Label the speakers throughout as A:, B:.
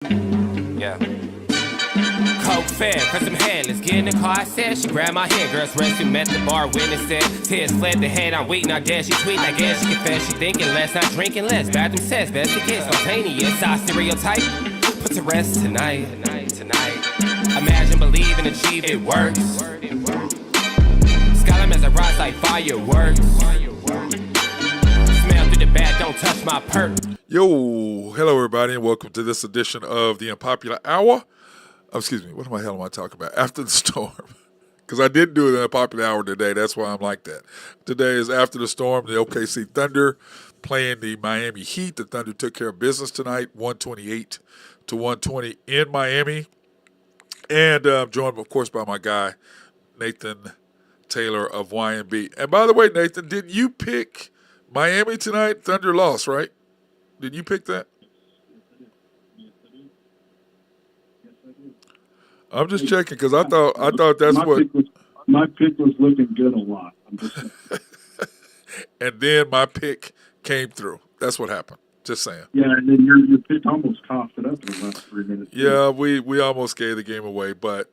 A: Yeah. Coke fed for some head. Let's get in the car. I said she grabbed my hand. Girls resting met the bar. Witness said tears fled the head. I'm waiting. I guess she tweet. I guess she confess. She thinking less. Not drinking less. Bathroom says best to get spontaneous. I stereotype. Put to rest tonight. Imagine, believe, and achieve. It works. Skyline as I rise like fireworks. Smell through the bag. Don't touch my perk.
B: Yo, hello everybody, and welcome to this edition of the Unpopular Hour. Excuse me, what the hell am I talking about? After the Storm. Because I didn't do it in the Unpopular Hour today, that's why I'm like that. Today is After the Storm, the OKC Thunder playing the Miami Heat. The Thunder took care of business tonight, 128 to 120 in Miami. And I'm joined, of course, by my guy, Nathan Taylor of YNB. And by the way, Nathan, didn't you pick Miami tonight? Thunder lost, right? Did you pick that? I'm just checking because I thought that's
C: my pick was looking good a lot. I'm just saying.
B: And then my pick came through. That's what happened. Just saying.
C: Yeah, and then your pick almost coughed it up in the last 3 minutes.
B: Yeah, we almost gave the game away, but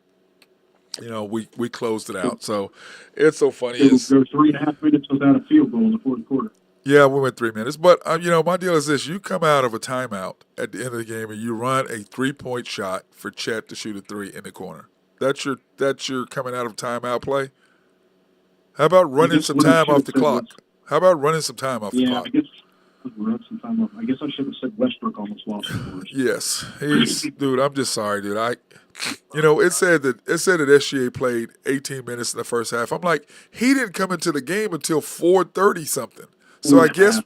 B: you know we closed it out. So it's so funny.
C: There were 3.5 minutes without a field goal in the fourth quarter.
B: Yeah, we went 3 minutes. But, my deal is this. You come out of a timeout at the end of the game and you run a 3-point shot for Chet to shoot a three in the corner. That's your coming out of timeout play? How about running some time off the clock? How about running some time off the clock?
C: Yeah, I guess run some time off. I guess I should have said Westbrook almost lost the course.
B: Yes. Dude, I'm just sorry, dude. It said that SGA played 18 minutes in the first half. I'm like, he didn't come into the game until 4:30 something. So I guess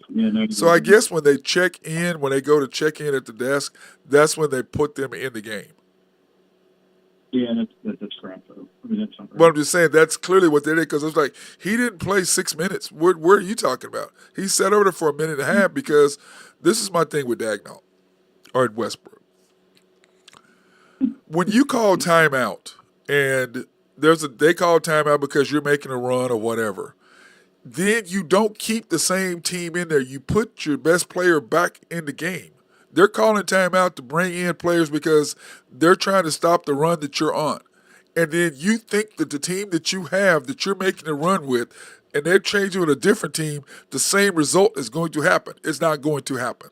B: when they when they go to check in at the desk, that's when they put them in the game.
C: Yeah, that's crap though. I mean, that's not right.
B: But I'm just saying that's clearly what they did because it's like he didn't play 6 minutes. Where are you talking about? He sat over there for a minute and a half because this is my thing with Dagnall or at Westbrook. When you call timeout and they call timeout because you're making a run or whatever. Then you don't keep the same team in there. You put your best player back in the game. They're calling timeout to bring in players because they're trying to stop the run that you're on. And then you think that the team that you have that you're making a run with and they're changing with a different team, the same result is going to happen. It's not going to happen.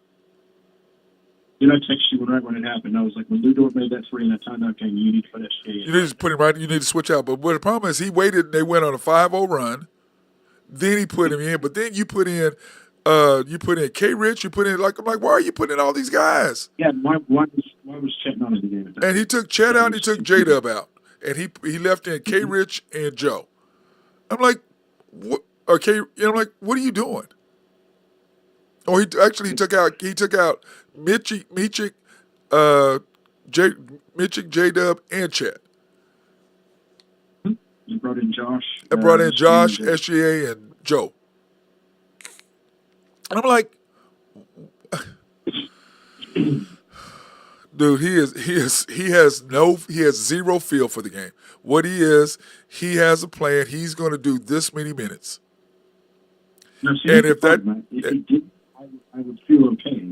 C: I texted you right when it happened. I was like, when Lou Dort made that three in that timeout game, you need to put SGA in.
B: You need to put him right. You need to switch out. But the problem is he waited and they went on a 5-0 run. Then he put him in, but then you put in K. Rich. You put in I'm like, why are you putting in all these guys?
C: Yeah, why was Chet not in the game?
B: And he took Chet out. And he took J-Dub out, and he left in K. Rich and Joe. I'm like, what? Okay, I'm like, what are you doing? Oh, he took out Mitchik, J-Dub, and Chet.
C: You brought in Josh.
B: I brought in Josh, SGA, and Joe. And I'm like, dude, he has zero feel for the game. What he has a plan. He's going to do this many minutes.
C: Now, see, and if he did, I would feel okay.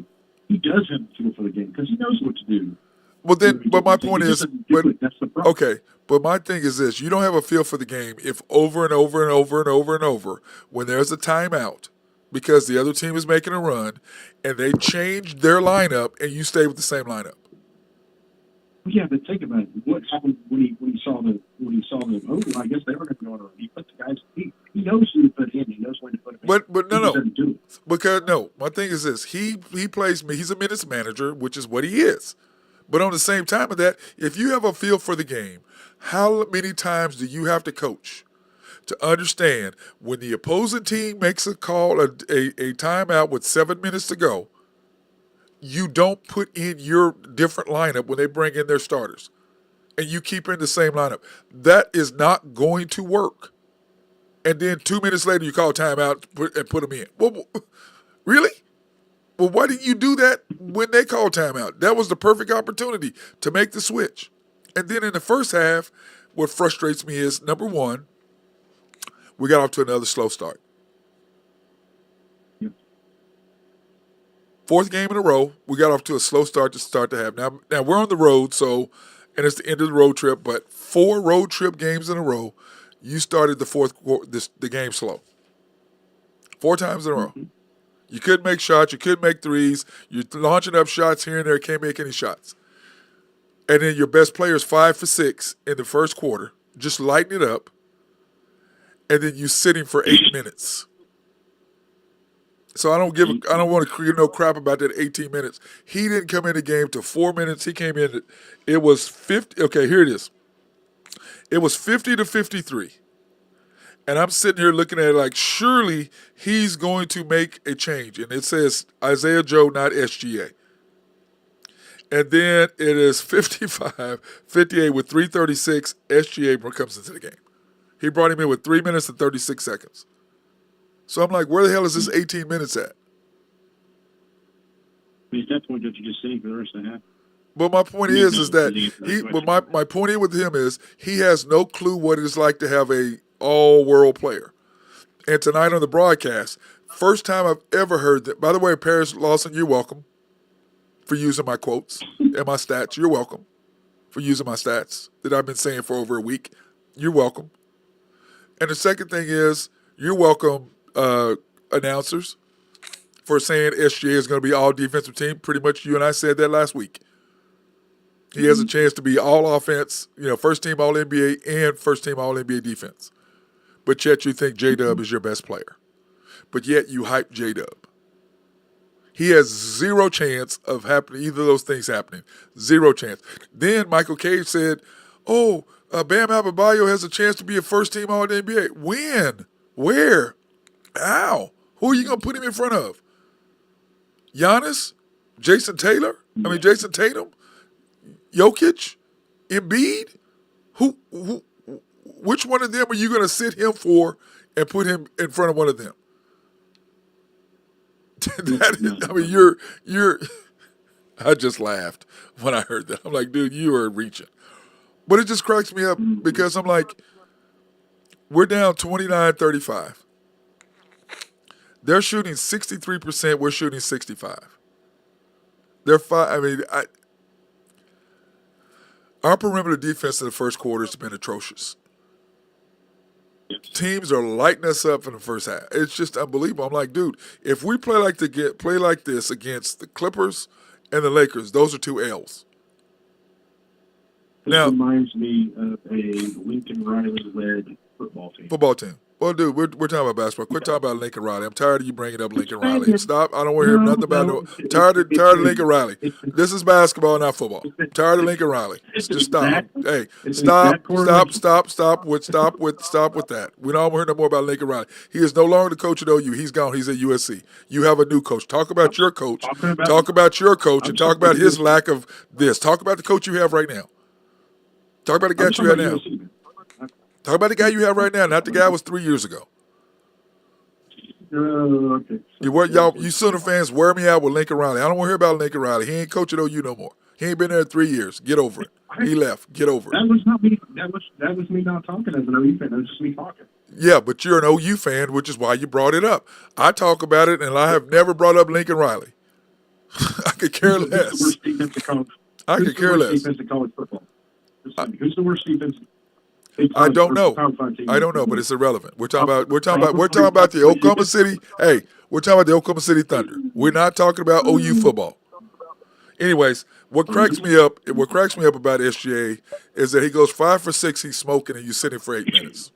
C: He does have a feel for the game because he knows what to do.
B: Well, but my point is,
C: that's the problem.
B: Okay. But my thing is this, you don't have a feel for the game if over and over and over and over and over, when there's a timeout because the other team is making a run and they change their lineup and you stay with the same lineup.
C: Yeah, but think about it. What happened when he saw the over? I guess they were going to go on a run. He put the guys. He knows who to put in. He knows when to put them in.
B: But no. Because my thing is this. He plays me. He's a minutes manager, which is what he is. But on the same time of that, if you have a feel for the game, how many times do you have to coach to understand when the opposing team makes a call, a timeout with 7 minutes to go, you don't put in your different lineup when they bring in their starters and you keep in the same lineup. That is not going to work. And then 2 minutes later, you call timeout and put them in. Well, really? Well, why didn't you do that when they called timeout? That was the perfect opportunity to make the switch. And then in the first half, what frustrates me is, number one, we got off to another slow start. Fourth game in a row. We got off to a slow start to start the half. Now we're on the road, and it's the end of the road trip. But 4 road trip games in a row, you started the game slow. 4 times in a row. You couldn't make shots. You couldn't make threes. You're launching up shots here and there. Can't make any shots. And then your best player is 5 for 6 in the first quarter. Just lighten it up. And then you sitting for 8 minutes. So I don't want to give no crap about that 18 minutes. He didn't come in the game to 4 minutes. He came in. It was 50. Okay, here it is. It was 50 to 53. And I'm sitting here looking at it like, surely he's going to make a change. And it says Isaiah Joe, not SGA. And then it is 55-58 with 3:36. SGA comes into the game. He brought him in with 3 minutes and 36 seconds. So I'm like, where the hell is this 18 minutes at?
C: At that point, don't you just sitting for the rest of the half?
B: But my point is that my point with him is he has no clue what it's like to have a all-world player. And tonight on the broadcast, first time I've ever heard that. By the way, Paris Lawson, you're welcome for using my quotes and my stats. You're welcome for using my stats that I've been saying for over a week. You're welcome. And the second thing is, you're welcome, announcers, for saying SGA is going to be all defensive team. Pretty much you and I said that last week. He has a chance to be all offense, first team all NBA and first team all NBA defense. But yet you think J-Dub is your best player. But yet you hype J-Dub. He has zero chance of happening, either of those things happening. Zero chance. Then Michael Cage said, Bam Adebayo has a chance to be a first team all NBA. When? Where? How? Who are you going to put him in front of? Giannis? Jason Tatum? Jokic? Embiid? Which one of them are you going to sit him for and put him in front of one of them? You're. I just laughed when I heard that. I'm like, dude, you are reaching. But it just cracks me up because I'm like, we're down 29-35. They're shooting 63%. We're shooting 65%. They're our perimeter defense in the first quarter has been atrocious. Teams are lighting us up in the first half. It's just unbelievable. I'm like, dude, if we play like this against the Clippers and the Lakers, those are 2 L's.
C: This reminds me of a Lincoln Riley-led football team.
B: Well, dude, we're talking about basketball. Quit talking about Lincoln Riley. I'm tired of you bringing up Lincoln Riley. Stop. I don't want to hear nothing about it. Tired of Lincoln Riley. This is basketball, not football. Tired of Lincoln Riley. Just stop. Hey, stop with that. We don't want to hear no more about Lincoln Riley. He is no longer the coach at OU. He's gone. He's at USC. You have a new coach. Talk about your coach. Talk about your coach and talk about his lack of this. Talk about the coach you have right now. Talk about the guy you have now. Talk about the guy you have right now, not the guy who was 3 years ago.
C: Okay.
B: You Sooner fans wear me out with Lincoln Riley. I don't want to hear about Lincoln Riley. He ain't coach at OU no more. He ain't been there 3 years. Get over it. He left. Get over it.
C: That was not me. That was me not talking as an OU fan. That was just me talking.
B: Yeah, but you're an OU fan, which is why you brought it up. I talk about it, and I have never brought up Lincoln Riley. I could care less.
C: Who's the worst defense in college?
B: I could care less.
C: Defense in college football? Who's the worst defense?
B: I don't know, but it's irrelevant. We're talking about the Oklahoma City. Hey, we're talking about the Oklahoma City Thunder. We're not talking about OU football. Anyways, what cracks me up about SGA is that he goes 5 for 6. He's smoking, and you sitting for 8 minutes.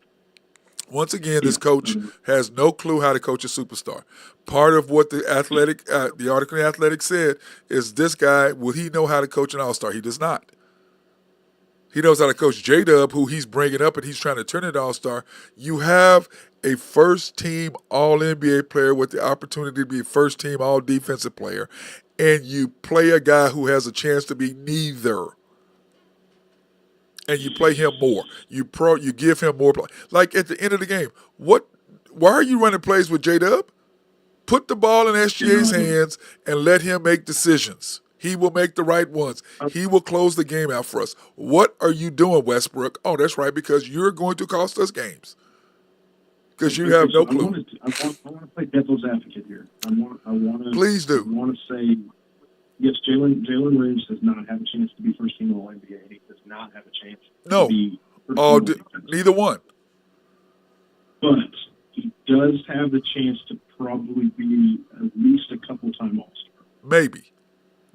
B: Once again, this coach has no clue how to coach a superstar. Part of what the article in Athletic said is this guy, will he know how to coach an all-star? He does not. He knows how to coach J-Dub, who he's bringing up and he's trying to turn into all-star. You have a first-team all-NBA player with the opportunity to be a first-team all-defensive player, and you play a guy who has a chance to be neither. And you play him more. You give him more play. Like at the end of the game, why are you running plays with J-Dub? Put the ball in SGA's hands and let him make decisions. He will make the right ones. He will close the game out for us. What are you doing, Westbrook? Oh, that's right, because you're going to cost us games. because you have no
C: I
B: clue.
C: want to play devil's advocate here. I want to.
B: Please do.
C: I want to say, yes, Jalen Williams does not have a chance to be first team All NBA, and he does not have a chance
B: No.
C: to be first
B: Oh,
C: team All
B: neither one.
C: But he does have the chance to probably be at least a couple-time All-Star.
B: Maybe.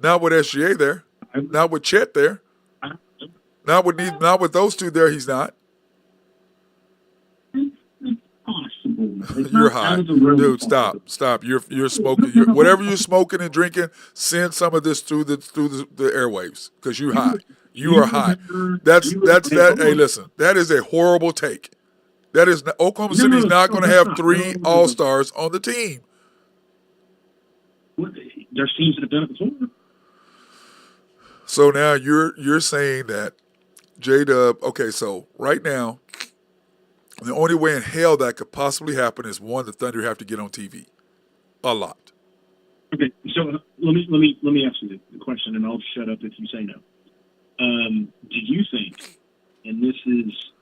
B: Not with SGA there. Not with Chet there. Not with those two there. He's not.
C: It's possible. It's
B: You're
C: not
B: high,
C: out of the realm
B: dude.
C: of possibility.
B: Stop. You're smoking. Whatever you're smoking and drinking, send some of this through the airwaves because you're high. You are high. That's that. Hey, listen. That is a horrible take. That is Oklahoma City's not going to have 3 All-Stars on the team.
C: There's teams that have done it before.
B: So now you're saying that J-Dub. Okay, so right now, the only way in hell that could possibly happen is one, the Thunder have to get on TV, a lot.
C: Okay, so let me ask you the question, and I'll shut up if you say no. Do you think, and this is,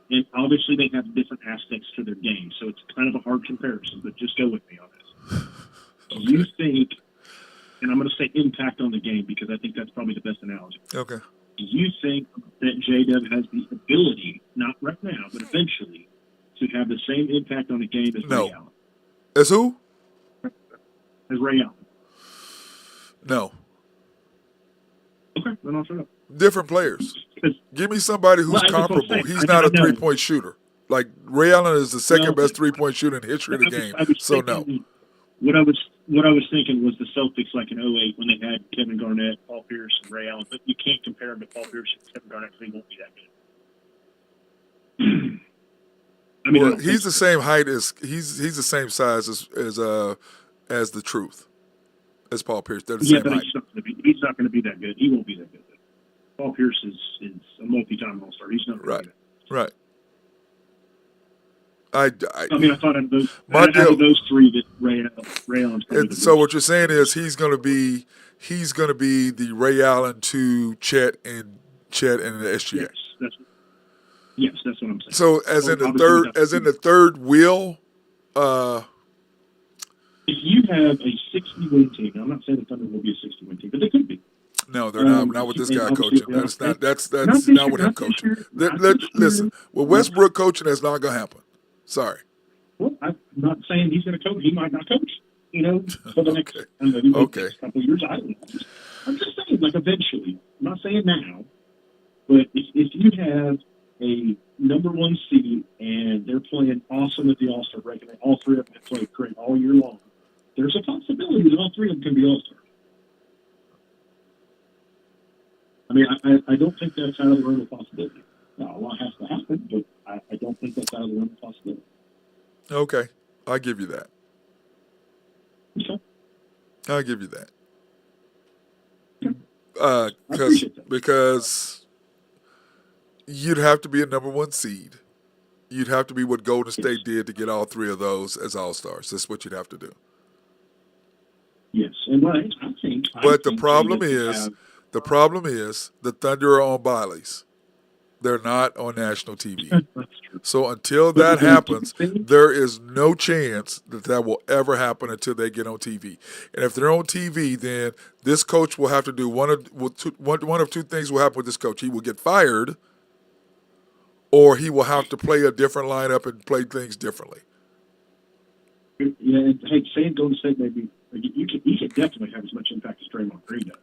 C: and obviously they have different aspects to their game, so it's kind of a hard comparison, but just go with me on this.
B: Okay.
C: Do you think, and I'm going to say impact on the game because I think that's probably the best analogy.
B: Okay.
C: Do you think that J-Dub has the ability, not right now, but eventually, to have the same impact on the game as Ray Allen?
B: As who?
C: As Ray Allen.
B: No.
C: Okay, then I'll shut up.
B: Different players. Give me somebody who's comparable. He's not a three-point shooter. Like Ray Allen is the second best three-point shooter in the history of the game. So no.
C: What I was thinking was the Celtics like in 08 when they had Kevin Garnett, Paul Pierce, and Ray Allen, but you can't compare him to Paul Pierce and Kevin Garnett because he won't be that good. I mean,
B: well, he's the same height as he's the same size as the Truth, as Paul Pierce. They're the same height.
C: He's not going to be that good. He won't be that good. Paul Pierce is a multi-time All-Star. He's not going to be that.
B: Right.
C: I thought of those 3 that Ray Allen's probably
B: so what you're saying is he's going to be the Ray Allen to Chet and the SGA.
C: Yes, that's what I'm saying.
B: So as in the third wheel.
C: If you have a 60-win team, I'm not saying the Thunder will be a 60-win team, but they could be.
B: No, they're not. Not with this guy coaching. That's not with him coaching. Listen, with Westbrook coaching, that's not going to happen. Sorry.
C: Well, I'm not saying he's going to coach. He might not coach. For the next couple of years. I'm just saying, like eventually. I'm not saying now, but if you have a number 1 seed and they're playing awesome at the All-Star break, and all 3 of them have played great all year long, there's a possibility that all 3 of them can be All-Stars. I mean, I don't think that's out of the realm of possibility. Now, a lot has to happen, but I don't think that's out of the realm of possibility.
B: Okay. I'll give you that.
C: Okay.
B: I'll give you that.
C: Okay.
B: Because you'd have to be a number 1 seed. You'd have to be what Golden State did to get all 3 of those as All-Stars. That's what you'd have to do.
C: Yes. And I think.
B: But the problem is the Thunder are on Baileys. They're not on national TV.
C: That's true.
B: So until that happens, there is no chance that will ever happen until they get on TV. And if they're on TV, then this coach will have to do one of 2 things will happen with this coach. He will get fired, or he will have to play a different lineup and play things differently.
C: Yeah, hey, saying Golden State maybe you could definitely have as much impact as Draymond Green does.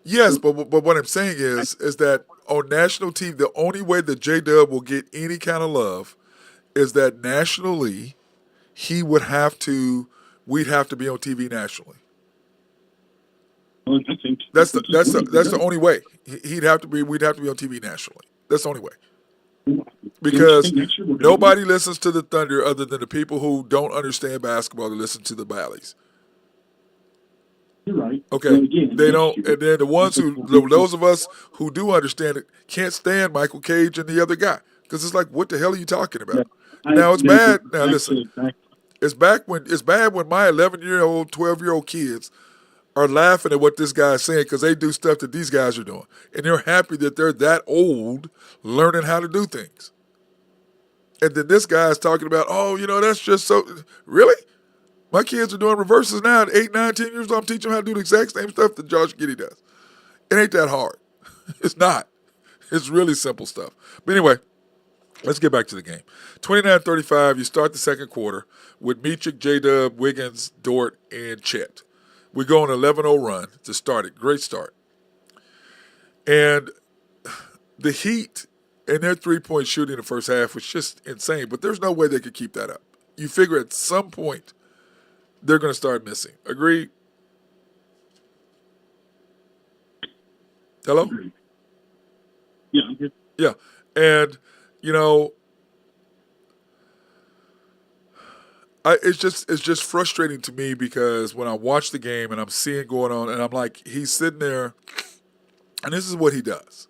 B: Yes, but what I'm saying is that on national TV, the only way that J-Dub will get any kind of love is that nationally, we'd have to be on TV nationally.
C: Well, I think
B: that's the only way. We'd have to be on TV nationally. That's the only way. Because nobody listens to the Thunder other than the people who don't understand basketball to listen to the Baileys.
C: You're right.
B: Okay,
C: again,
B: they don't, and then those of us who do understand it can't stand Michael Cage and the other guy because it's like, what the hell are you talking about? Now it's bad. Now listen, it's bad when my 11-year-old, 12-year-old kids are laughing at what this guy is saying because they do stuff that these guys are doing, and they're happy that they're that old learning how to do things. And then this guy's talking about, oh, that's just so. Really? My kids are doing reverses now at 8, 9, 10 years old. I'm teaching them how to do the exact same stuff that Josh Giddey does. It ain't that hard. It's not. It's really simple stuff. But anyway, let's get back to the game. 29-35, you start the second quarter with Meachik, J-Dub, Wiggins, Dort, and Chet. We go on an 11-0 run to start it. Great start. And the Heat and their three-point shooting in the first half was just insane, but there's no way they could keep that up. You figure at some point they're going to start missing. Agreed? Hello?
C: Agreed. Yeah, I'm here.
B: Yeah. And, it's just frustrating to me because when I watch the game and I'm seeing going on and I'm like, he's sitting there, and this is what he does.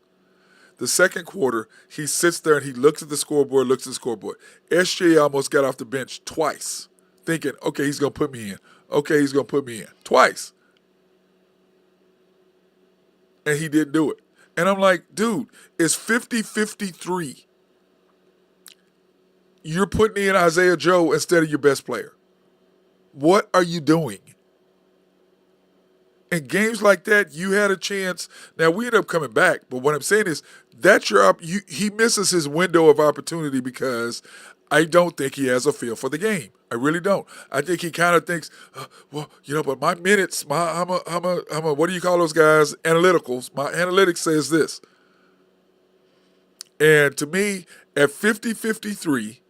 B: The second quarter, he sits there and he looks at the scoreboard. SJ almost got off the bench twice, thinking, okay, he's going to put me in. Okay, he's going to put me in. Twice. And he didn't do it. And I'm like, dude, it's 50-53. You're putting in Isaiah Joe instead of your best player. What are you doing? In games like that, you had a chance. Now, we end up coming back, but what I'm saying is that's he misses his window of opportunity because I don't think he has a feel for the game. I really don't. I think he kind of thinks, but my minutes, I'm a what do you call those guys? Analyticals. My analytics says this. And to me, at 50-53,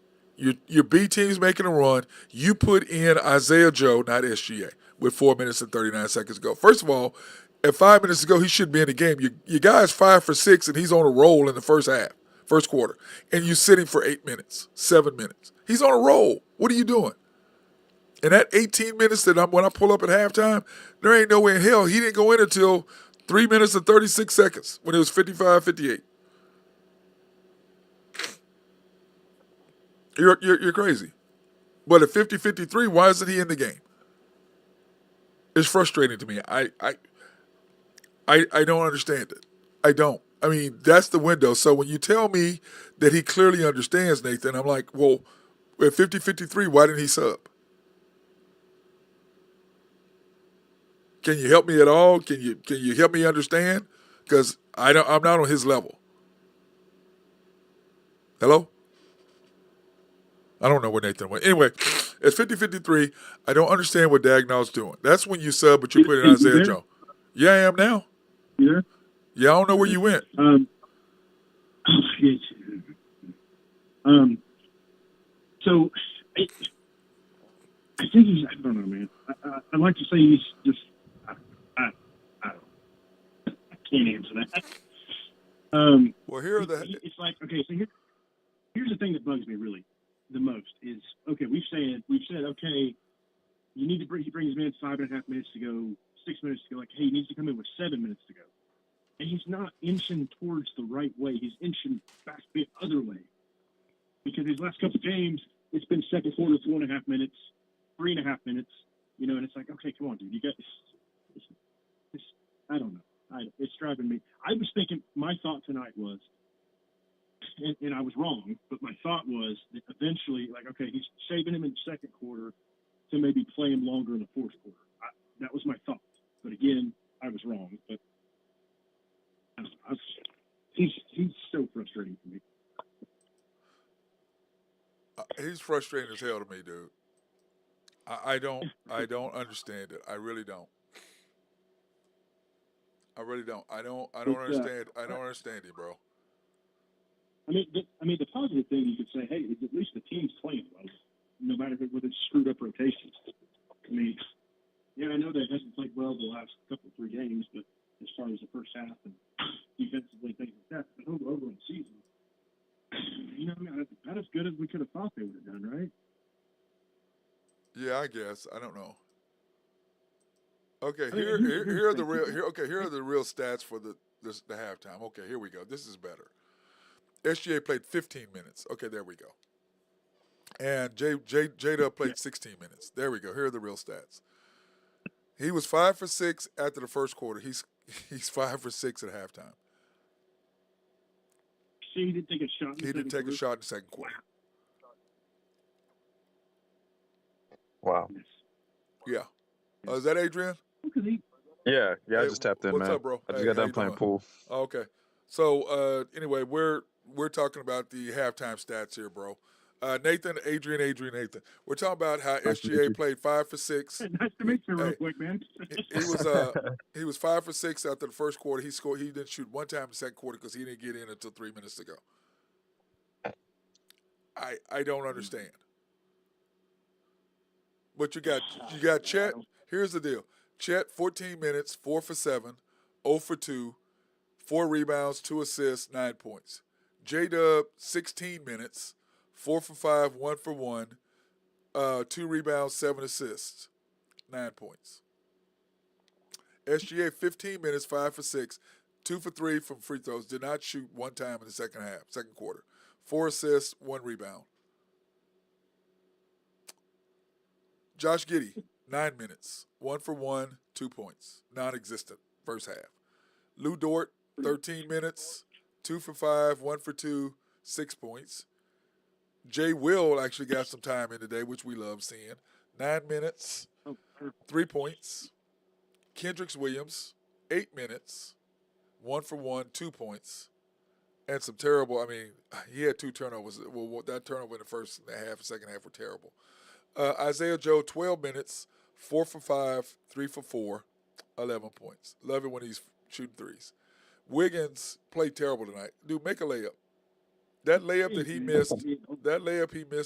B: your B team's making a run. You put in Isaiah Joe, not SGA, with 4 minutes and 39 seconds to go. First of all, at 5 minutes to go, he should be in the game. Your guy's 5 for 6, and he's on a roll in the first quarter. And you're sitting for 8 minutes, 7 minutes. He's on a roll. What are you doing? And that 18 minutes when I pull up at halftime, there ain't no way in hell he didn't go in until 3 minutes and 36 seconds when it was 55-58. You're crazy. But at 50-53, why isn't he in the game? It's frustrating to me. I don't understand it. I don't. I mean, that's the window. So when you tell me that he clearly understands, Nathan, I'm like, well, at 50-53, why didn't he sub? Can you help me at all? Can you help me understand? Because I'm not on his level. Hello? I don't know where Nathan went. Anyway, at 50-53, I don't understand what Dagnall's doing. That's when you sub, but you put in Isaiah Joe. Yeah, I am now.
C: You there?
B: Yeah, I don't know where you went.
C: So I think he's. I don't know, man. I'd like to say he's just. I don't. I can't answer that.
B: Well, here are
C: It's like, okay. So here's the thing that bugs me really the most is, okay, we've said okay, you need to he brings him in 5.5 minutes to go, 6 minutes to go. Like, hey, he needs to come in with 7 minutes to go. And he's not inching towards the right way. He's inching back the other way. Because his last couple of games, it's been second quarter, 4.5 minutes, 3.5 minutes, and it's like, okay, come on, dude. You got this. I don't know. It's driving me. I was thinking, my thought tonight was, and I was wrong, but my thought was that eventually, like, okay, he's saving him in the second quarter to maybe play him longer in the fourth quarter. That was my thought. But again, I was wrong. But I don't know, he's so frustrating for me.
B: He's frustrating as hell to me, dude. I don't understand it. I really don't. I don't understand. I don't understand it, bro.
C: I mean, the positive thing you could say, hey, is at least the team's playing well, no matter whether it's screwed up rotations. I mean, yeah, I know that hasn't played well the last couple of 3 games, but as far as the first half and defensively things like that, but overall season, not as good as we could have thought they would have done, right?
B: Yeah, I guess. I don't know. Okay, here are the real stats for the halftime. Okay, here we go. This is better. SGA played 15 minutes. Okay, there we go. And J-Dub played 16 minutes. There we go. Here are the real stats. He was 5 for 6 after the first quarter. He's 5 for 6 at halftime.
C: See, he didn't take a shot.
B: He didn't take a shot in the second quarter.
D: Wow.
B: Yeah. Is that Adrian?
D: Yeah, I
B: Hey,
D: just tapped in,
B: what's
D: man.
B: up, bro?
D: I just
B: Hey,
D: got
B: how
D: done
B: you
D: playing
B: doing?
D: pool.
B: Okay. So anyway, we're talking about the halftime stats here, bro. Nathan, Adrian, Nathan. We're talking about how
D: Nice to meet
B: SGA
D: you.
B: played 5 for 6.
C: Nice to meet you, real
B: Hey,
C: quick, man.
B: he was 5 for 6 after the first quarter. He didn't shoot one time in the second quarter because he didn't get in until 3 minutes to go. I don't understand. But you got Chet. Here's the deal. Chet 14 minutes, 4 for 7, 0 for 2, 4 rebounds, 2 assists, 9 points. J Dub 16 minutes, 4 for 5, 1 for 1, 2 rebounds, 7 assists, 9 points. SGA 15 minutes, 5 for 6, 2 for 3 from free throws. Did not shoot one time in the second quarter. 4 assists, 1 rebound. Josh Giddey, 9 minutes, 1 for 1, 2 points. Non-existent first half. Lou Dort, 13 minutes, 2 for 5, 1 for 2, 6 points. Jay Will actually got some time in today, which we love seeing. 9 minutes, 3 points. Kendricks Williams, 8 minutes, 1 for 1, 2 points. And some terrible, he had 2 turnovers. Well, that turnover in the first half, second half were terrible. Isaiah Joe, 12 minutes, 4 for 5, 3 for 4, 11 points. Love it when he's shooting threes. Wiggins played terrible tonight. Dude, make a layup. That layup that he missed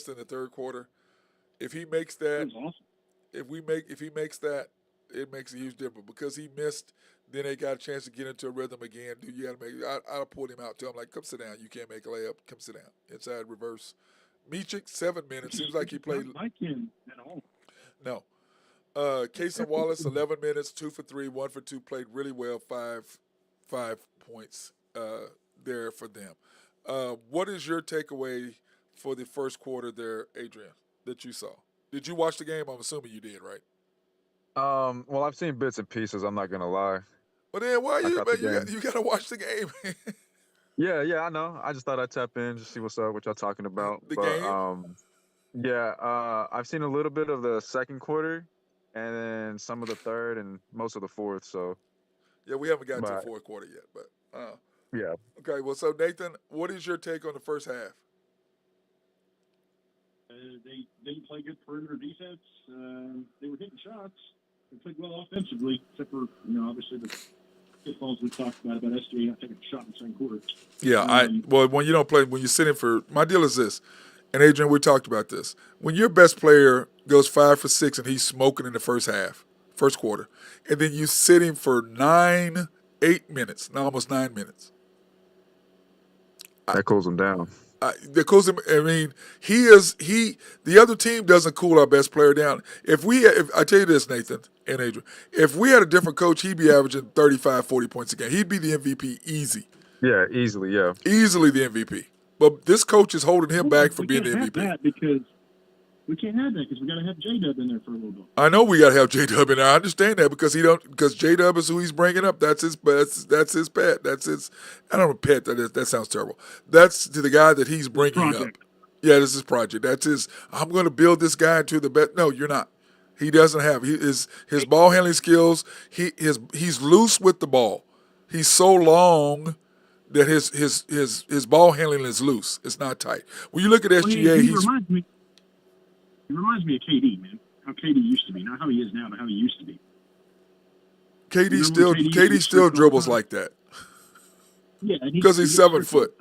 B: in the third quarter, if he makes that, if he makes that, it makes a huge difference because he missed. Then they got a chance to get into a rhythm again. Dude, you got to make. I pulled him out. Tell him like, come sit down. You can't make a layup. Come sit down. Inside reverse. Michik 7 minutes. Seems like he played.
C: Not like him at all.
B: No. Kason Wallace 11 minutes, 2 for 3, 1 for 2. Played really well. 5 points there for them. What is your takeaway for the first quarter there, Adrian, that you saw? Did you watch the game? I'm assuming you did, right?
D: Well, I've seen bits and pieces. I'm not gonna lie.
B: Well, then why
D: I
B: you?
D: caught the
B: You
D: game.
B: got to watch the game.
D: Yeah, I know. I just thought I'd tap in, just see what's up, what y'all talking about.
B: The
D: But
B: game.
D: I've seen a little bit of the second quarter, and then some of the third, and most of the fourth. So
B: Yeah, we haven't gotten to the
D: but
B: fourth quarter yet, but
D: yeah.
B: okay. Well, so Nathan, what is your take on the first half?
C: They didn't play good perimeter defense. They were hitting shots. They played well offensively, except for obviously the pitfalls we talked about SGA not taking a shot in the second quarter.
B: Yeah, when you don't play, when you're sitting for, my deal is this, and Adrian, we talked about this. When your best player goes 5 for 6 and he's smoking in the first quarter, and then you sit him for 8 minutes, now almost 9 minutes.
D: That cools him down.
B: Because the other team doesn't cool our best player down. If I tell you this, Nathan and Adrian, if we had a different coach, he'd be averaging 35, 40 points a game. He'd be the MVP easy.
D: Yeah, easily, yeah.
B: Easily the MVP. But this coach is holding him back from being the MVP.
C: We can't have that because we got to have J-Dub in there for a little bit.
B: I know we got to have J-Dub in there. I understand that because J-Dub is who he's bringing up. That's his pet. That's his. I don't know, pet. That sounds terrible. That's the guy that he's bringing up. Yeah, this is project. That's his. I'm going to build this guy into the best. No, you're not. He doesn't have his ball handling skills. He's loose with the ball. He's so long that his ball handling is loose. It's not tight. When you look at SGA,
C: He reminds me of KD, man. How KD used to be, not how he is now, but how he used to be.
B: KD still dribbles like that.
C: Yeah,
B: because he's 7 foot.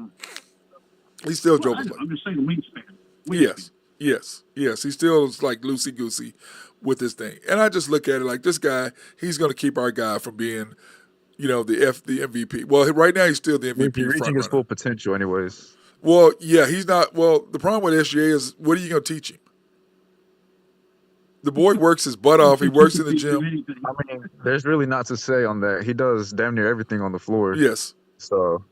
B: He still dribbles.
C: I'm just saying the
B: wingspan. Yes. He still is like loosey goosey with this thing, and I just look at it like this guy. He's going to keep our guy from being, the MVP. Well, right now he's still the MVP.
D: He's reaching his full potential, anyways.
B: Well, yeah, he's not. Well, the problem with SGA is, what are you going to teach him? The boy works his butt off. He works in the gym.
D: I mean, there's really not to say on that. He does damn near everything on the floor.
B: Yes.
D: So,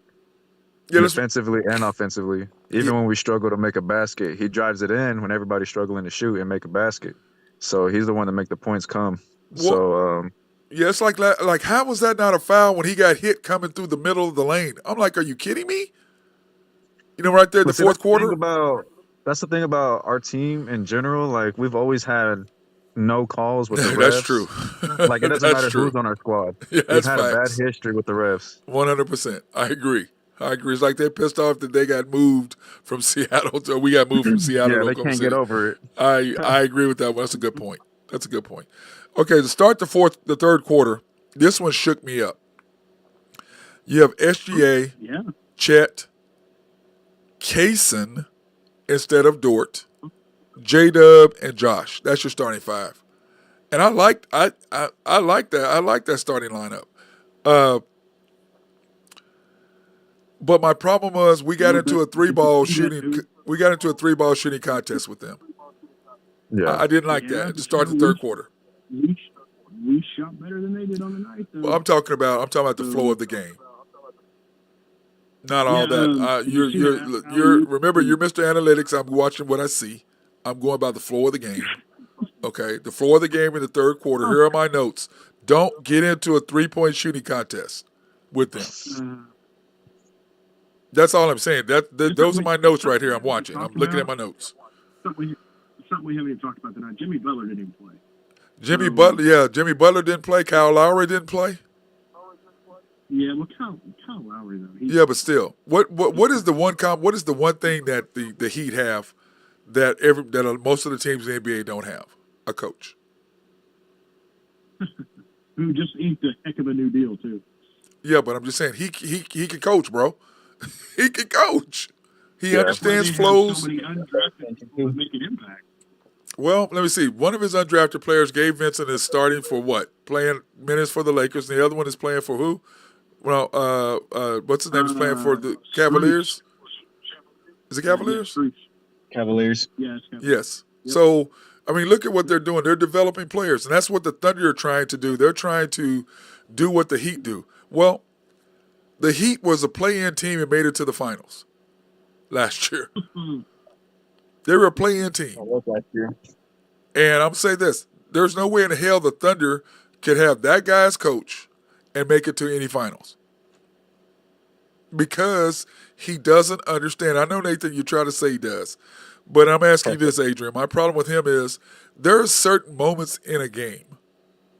D: defensively and offensively. Even when we struggle to make a basket, he drives it in when everybody's struggling to shoot and make a basket. So, he's the one to make the points come.
B: Yeah, it's like how was that not a foul when he got hit coming through the middle of the lane? I'm like, are you kidding me? Right there in the fourth quarter.
D: That's the thing about our team in general. Like, we've always had no calls with the
B: That's true.
D: refs. Like, it doesn't
B: That's
D: matter
B: true.
D: who's on our squad.
B: Yeah,
D: We've
B: that's
D: had a bad
B: facts.
D: history with the refs.
B: 100%. I agree. It's like they're pissed off that they got moved from Seattle, or we got moved from Seattle
D: Yeah,
B: to
D: they
B: Oklahoma
D: can't get
B: City.
D: over it.
B: I agree with that one. That's a good point. Okay, to start the third quarter, this one shook me up. You have SGA,
C: Yeah.
B: Chet, Kaysen instead of Dort, J-Dub, and Josh. That's your starting five. And I like that. I like that starting lineup. But my problem was we got into a three-ball shooting contest with them.
D: Yeah.
B: I didn't like that at the start of the third quarter.
C: We shot better than they did on the night, though.
B: Well, I'm talking about the flow of the game. Not all that. You're remember, you're Mr. Analytics. I'm watching what I see. I'm going by the flow of the game. Okay, the flow of the game in the third quarter. Here are my notes. Don't get into a 3-point shooting contest with them. That's all I'm saying. Those are my notes right here. I'm watching. I'm looking at my notes.
C: Something we haven't even talked about tonight. Jimmy Butler didn't even play.
B: Jimmy Butler didn't play. Kyle Lowry didn't play.
C: Yeah, well, Kyle Lowry though.
B: Yeah, but still, what is the one thing that the Heat have that most of the teams in the NBA don't have? A coach.
C: Who just inked a heck of a new deal too.
B: Yeah, but I'm just saying he can coach, bro. He can coach. He understands flows.
C: So many undrafted people that make an impact.
B: Well, let me see. One of his undrafted players, Gabe Vincent, is starting for what? Playing minutes for the Lakers. And the other one is playing for who? Well, what's his name? Is playing for the Cavaliers. Is it Cavaliers?
E: Cavaliers.
C: Yes.
B: Yes. Yep. So, I mean, look at what they're doing. They're developing players, and that's what the Thunder are trying to do. They're trying to do what the Heat do. Well, the Heat was a play-in team and made it to the finals last year. They were a play-in team.
E: Last year.
B: And I'm going to say this. There's no way in hell the Thunder could have that guy as coach and make it to any finals. Because he doesn't understand. I know, Nathan, you try to say he does. But I'm asking you this, Adrian. My problem with him is there are certain moments in a game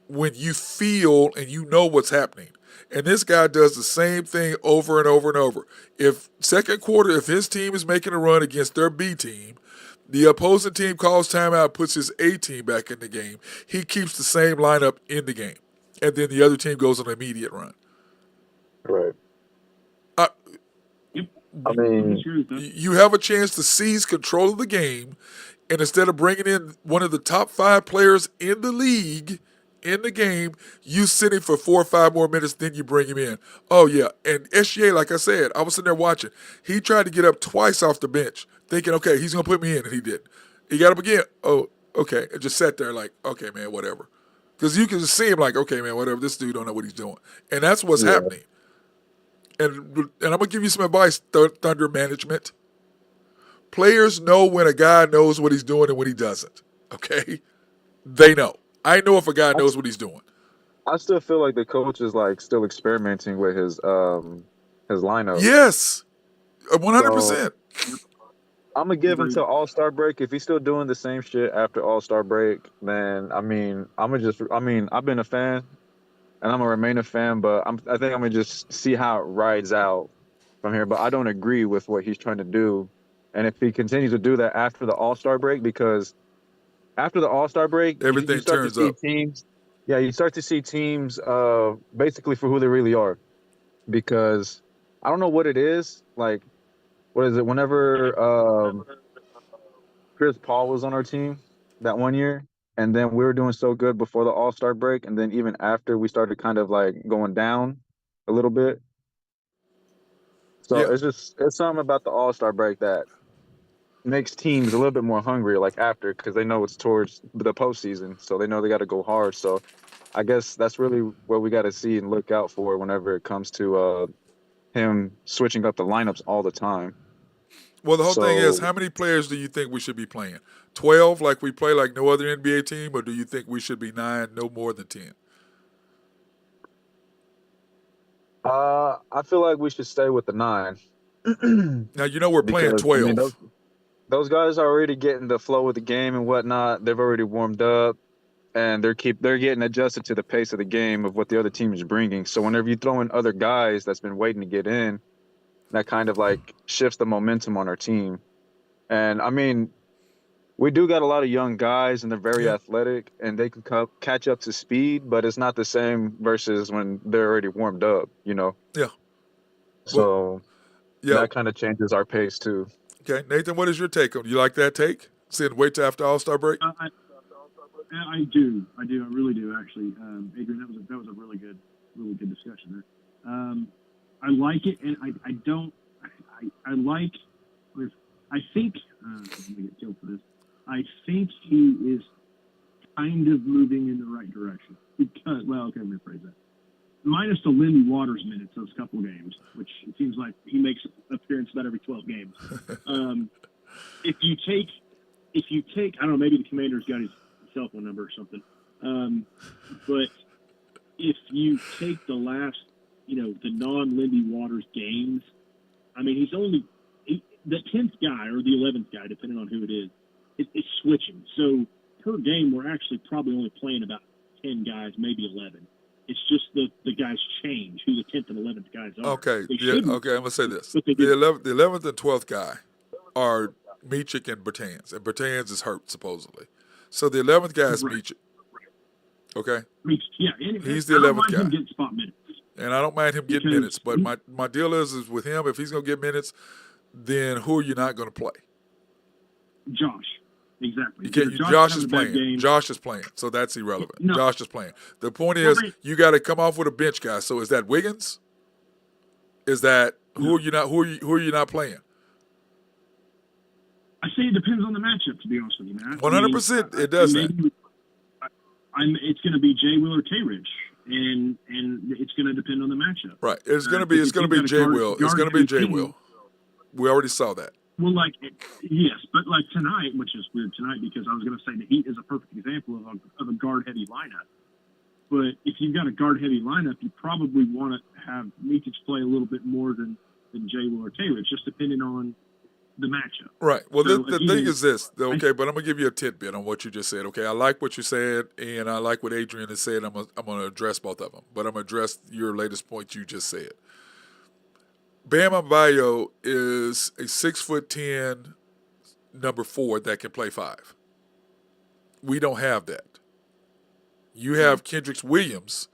B: when you feel and you know what's happening. And this guy does the same thing over and over and over. If his team is making a run against their B team, the opposing team calls timeout, puts his A team back in the game. He keeps the same lineup in the game. And then the other team goes on an immediate run.
D: Right. I mean,
B: you have a chance to seize control of the game, and instead of bringing in one of the top 5 players in the league in the game, you sit him for 4 or 5 more minutes, then you bring him in. Oh, yeah. And SGA, like I said, I was sitting there watching. He tried to get up twice off the bench, thinking, okay, he's going to put me in, and he didn't. He got up again. Oh, okay. And just sat there like, okay, man, whatever. Because you can just see him like, okay, man, whatever. This dude don't know what he's doing. And that's what's happening. And I'm going to give you some advice, Thunder management. Players know when a guy knows what he's doing and when he doesn't. Okay? They know. I know if a guy knows what he's doing.
D: I still feel like the coach is like still experimenting with his lineup.
B: Yes. 100%.
D: So, I'm gonna give him till All-Star break. If he's still doing the same shit after All-Star break, then I've been a fan and I'm gonna remain a fan, but I think I'm gonna just see how it rides out from here. But I don't agree with what he's trying to do. And if he continues to do that after the All-Star break, because after the All-Star break,
B: everything turns up.
D: You start to see teams basically for who they really are. Because I don't know what it is. Like, what is it? Whenever Chris Paul was on our team that one year, and then we were doing so good before the All-Star break, and then even after we started kind of like going down a little bit. So it's something about the All-Star break that makes teams a little bit more hungry, like after, because they know it's towards the postseason, so they know they got to go hard. So I guess that's really what we got to see and look out for whenever it comes to him switching up the lineups all the time.
B: Well, the whole thing is, how many players do you think we should be playing? 12, like we play like no other NBA team, or do you think we should be 9, no more than 10?
D: I feel like we should stay with the 9.
B: Now, we're playing 12.
D: I mean, those guys are already getting the flow of the game and whatnot. They've already warmed up. and they're getting adjusted to the pace of the game of what the other team is bringing. So whenever you throw in other guys that's been waiting to get in, that kind of like shifts the momentum on our team. And I mean, we do got a lot of young guys, and they're very athletic, and they can catch up to speed, but it's not the same versus when they're already warmed up, you know?
B: Yeah.
D: So
B: Yeah.
D: that kind of changes our pace too.
B: Okay, Nathan, what is your take on? You like that take? Saying wait till after All-Star break?
C: I do. I really do, actually. Adrian, that was a really good discussion there. I like it, and I don't. I like. I think. I'm gonna get killed for this. I think he is kind of moving in the right direction because. Well, okay, let me rephrase that. Minus the Lindy Waters minutes those couple games, which it seems like he makes an appearance about every 12 games. If you take, I don't know, maybe the Commander's got his cell phone number or something. But if you take the last, the non-Lindy Waters games, I mean, he's only the 10th guy or the 11th guy, depending on who it is. It's switching. So per game, we're actually probably only playing about 10 guys, maybe 11. It's just the guys change who the 10th and 11th guys are.
B: Okay, I'm going to say this. The 11th and 12th guy are Meachik and Bertans, and Bertans is hurt, supposedly. So the 11th guy is Meachik. Okay?
C: Yeah.
B: He's the 11th guy.
C: Him getting spot minutes.
B: And I don't mind him getting minutes, but my deal is with him, if he's going to get minutes, then who are you not going to play?
C: Josh. Exactly.
B: Josh is playing. Josh is playing, so that's irrelevant. No. Josh is playing. The point is, you got to come off with a bench guy. So is that Wiggins? Is that who are you not? Who are you not playing?
C: I say it depends on the matchup. To be honest with you, man.
B: 100%, it does that.
C: It's going to be Jay Will or K Rich, and it's going to depend on the matchup.
B: Right. It's going to be Jay Will. It's going to be Jay Will. We already saw that.
C: Well, yes, but tonight, which is weird tonight because I was going to say the Heat is a perfect example of a guard-heavy lineup. But if you've got a guard-heavy lineup, you probably want to have Mitic play a little bit more than Jay Will or Taylor, just depending on the matchup.
B: Right. Well, so the thing is this, okay, but I'm going to give you a tidbit on what you just said, okay? I like what you said, and I like what Adrian has said. I'm going to address both of them, but I'm going to address your latest point you just said. Bam Adebayo is a 6'10" number 4 that can play 5. We don't have that. You have Kendrick Williams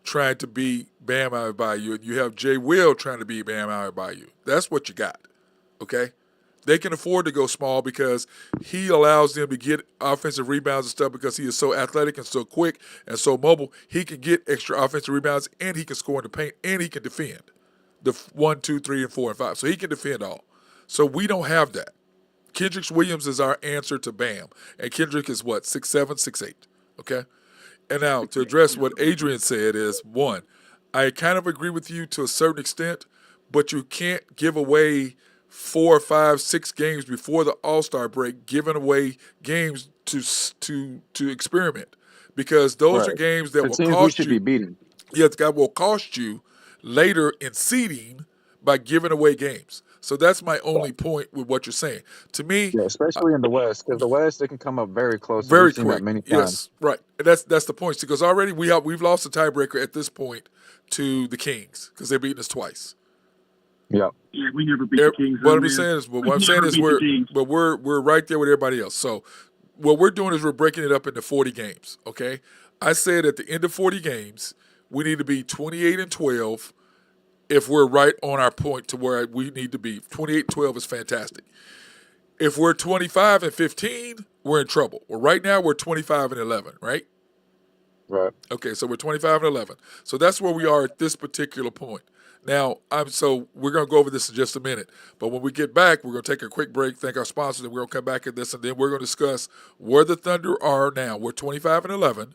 B: trying to beat Bam Adebayo, and you have Jay Will trying to beat Bam Adebayo. That's what you got, okay? They can afford to go small because he allows them to get offensive rebounds and stuff because he is so athletic and so quick and so mobile. He can get extra offensive rebounds, and he can score in the paint, and he can defend. The 1, 2, 3, and 4, and 5. So he can defend all. So we don't have that. Kendrick Williams is our answer to Bam. And Kendrick is what, 6'7", 6'8", okay? And now to address what Adrian said is, one, I kind of agree with you to a certain extent, but you can't give away 4, 5, 6 games before the All-Star break, giving away games to experiment. Because those are games that will cost you.
D: Should be beaten.
B: Yeah, that will cost you later in seeding by giving away games. So that's my only point with what you're saying. To me,
D: especially in the West, because the West they can come up very close.
B: Very quick.
D: Many times.
B: Yes, right. And that's the point. Because already we've lost a tiebreaker at this point to the Kings because they've beaten us twice.
C: Yeah, we never beat the Kings.
B: What I'm saying is we're right there with everybody else. So what we're doing is we're breaking it up into 40 games. Okay, I said at the end of 40 games, we need to be 28-12 if we're right on our point to where we need to be. 28-12 is fantastic. If we're 25-15, we're in trouble. Well, right now we're 25-11, right?
D: Right.
B: Okay, so we're 25-11. So that's where we are at this particular point. Now, so we're going to go over this in just a minute. But when we get back, we're going to take a quick break, thank our sponsors, and we're going to come back at this, and then we're going to discuss where the Thunder are now. We're 25-11.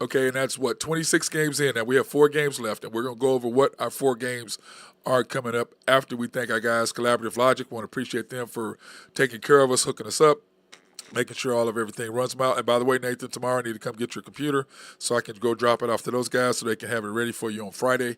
B: Okay, and that's 26 games in. Now we have 4 games left, and we're going to go over what our 4 games are coming up after we thank our guys, Collaborative Logic. We want to appreciate them for taking care of us, hooking us up, making sure all of everything runs smooth. And by the way, Nathan, tomorrow I need to come get your computer so I can go drop it off to those guys so they can have it ready for you on Friday.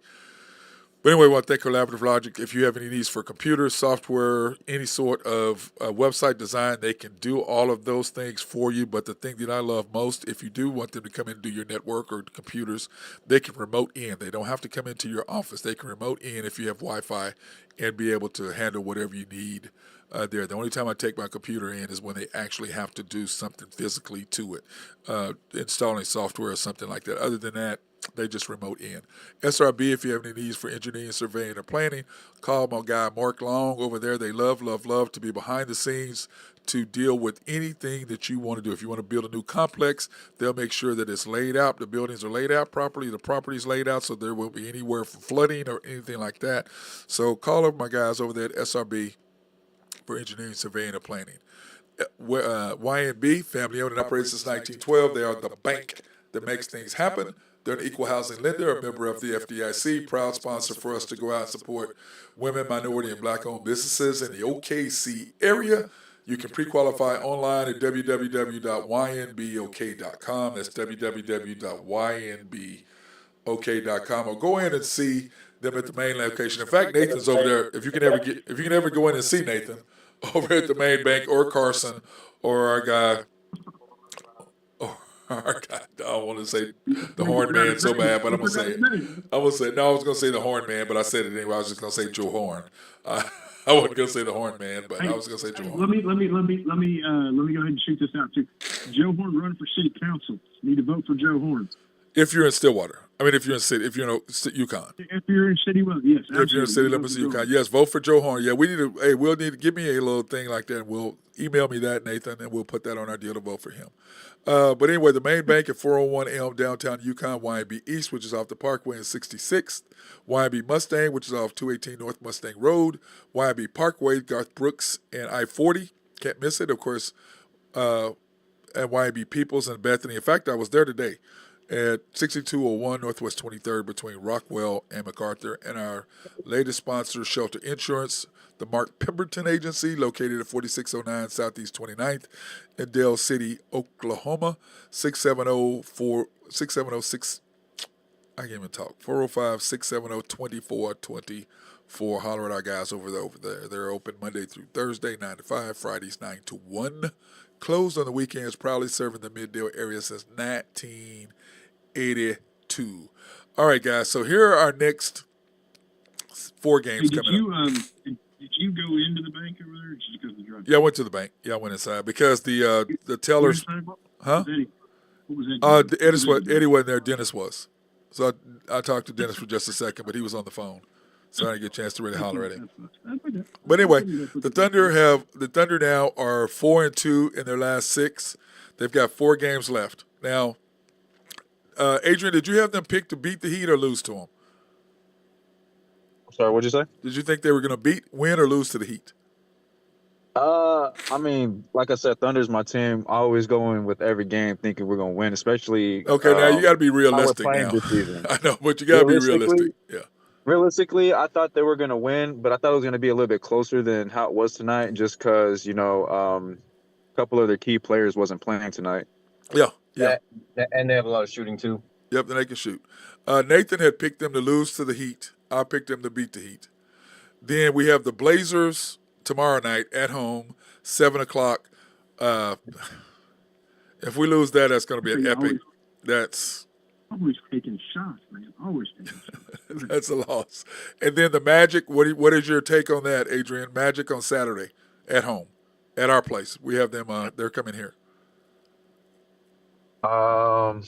B: But anyway, I want to thank Collaborative Logic. If you have any needs for computers, software, any sort of website design, they can do all of those things for you. But the thing that I love most, if you do want them to come in and do your network or computers, they can remote in. They don't have to come into your office. They can remote in if you have Wi-Fi and be able to handle whatever you need there. The only time I take my computer in is when they actually have to do something physically to it, installing software or something like that. Other than that, they just remote in. SRB, if you have any needs for engineering, surveying, or planning, call my guy Mark Long over there. They love to be behind the scenes to deal with anything that you want to do. If you want to build a new complex, they'll make sure that it's laid out, the buildings are laid out properly, the property's laid out so there won't be anywhere for flooding or anything like that. So call up my guys over there at SRB for engineering, surveying, and planning. YNB, family owned and operated since 1912. They are the bank that makes things happen. They're an equal housing lender, a member of the FDIC, proud sponsor for us to go out and support women, minority, and black-owned businesses in the OKC area. You can pre-qualify online at www.ynbok.com. That's www.ynbok.com. Or go in and see them at the main location. In fact, Nathan's over there. If you can ever go in and see Nathan over at the main bank, or Carson, or our guy. I don't want to say the Horn Man so bad, but I'm gonna say it. I was gonna say the Horn Man, but I said it anyway. I was just gonna say Joe Horn. I wasn't gonna say the Horn Man, but I was gonna say Joe Horn.
C: Let me go ahead and shoot this out too. Joe Horn running for city council. Need to vote for Joe Horn.
B: If you're in Stillwater, if you're in Yukon.
C: If you're in city limits, yes.
B: If you're in city limits of Yukon, yes, vote for Joe Horn. Yeah, we'll need to give me a little thing like that, and we'll email me that, Nathan, and we'll put that on our deal to vote for him. But anyway, the main bank at 401 Elm, downtown Yukon, YB East, which is off the Parkway and 66th, YB Mustang, which is off 218 North Mustang Road, YB Parkway, Garth Brooks, and I-40. Can't miss it, of course, at YB Peoples and Bethany. In fact, I was there today at 6201 Northwest 23rd between Rockwell and MacArthur. And our latest sponsor, Shelter Insurance, the Mark Pemberton Agency, located at 4609 Southeast 29th in Dale City, Oklahoma, 670-2424. I can't even talk. 405-670-2424. Holler at our guys over there. They're open Monday through Thursday, 9 to 5, Fridays 9 to 1. Closed on the weekends, proudly serving the Mid-Dale area since 1982. All right, guys, so here are our next 4 games coming up.
C: Did you go into the bank over there, or did you go to the drive?
B: Yeah, I went to the bank. Yeah, I went inside because the tellers. Huh?
C: What was that?
B: Eddie wasn't there. Dennis was. So I talked to Dennis for just a second, but he was on the phone, so I didn't get a chance to really holler at him. But anyway, the Thunder now are 4-2 in their last 6. They've got 4 games left now. Adrian, did you have them pick to beat the Heat or lose to them?
D: Sorry, what'd you say?
B: Did you think they were going to win or lose to the Heat?
D: Like I said, Thunder's my team. I always go in with every game thinking we're going to win, especially.
B: Okay, now you got to be realistic now. I know, but you got to be realistic. Yeah.
D: Realistically, I thought they were going to win, but I thought it was going to be a little bit closer than how it was tonight, just because a couple of their key players wasn't playing tonight.
B: Yeah.
E: And they have a lot of shooting too.
B: Yep, then they can shoot. Nathan had picked them to lose to the Heat. I picked them to beat the Heat. Then we have the Blazers tomorrow night at home, 7 o'clock. If we lose that, that's going to be an epic. That's
C: always taking shots, man. Always taking shots.
B: That's a loss. And then the Magic. What is your take on that, Adrian? Magic on Saturday at home, at our place. We have them. They're coming here.
D: I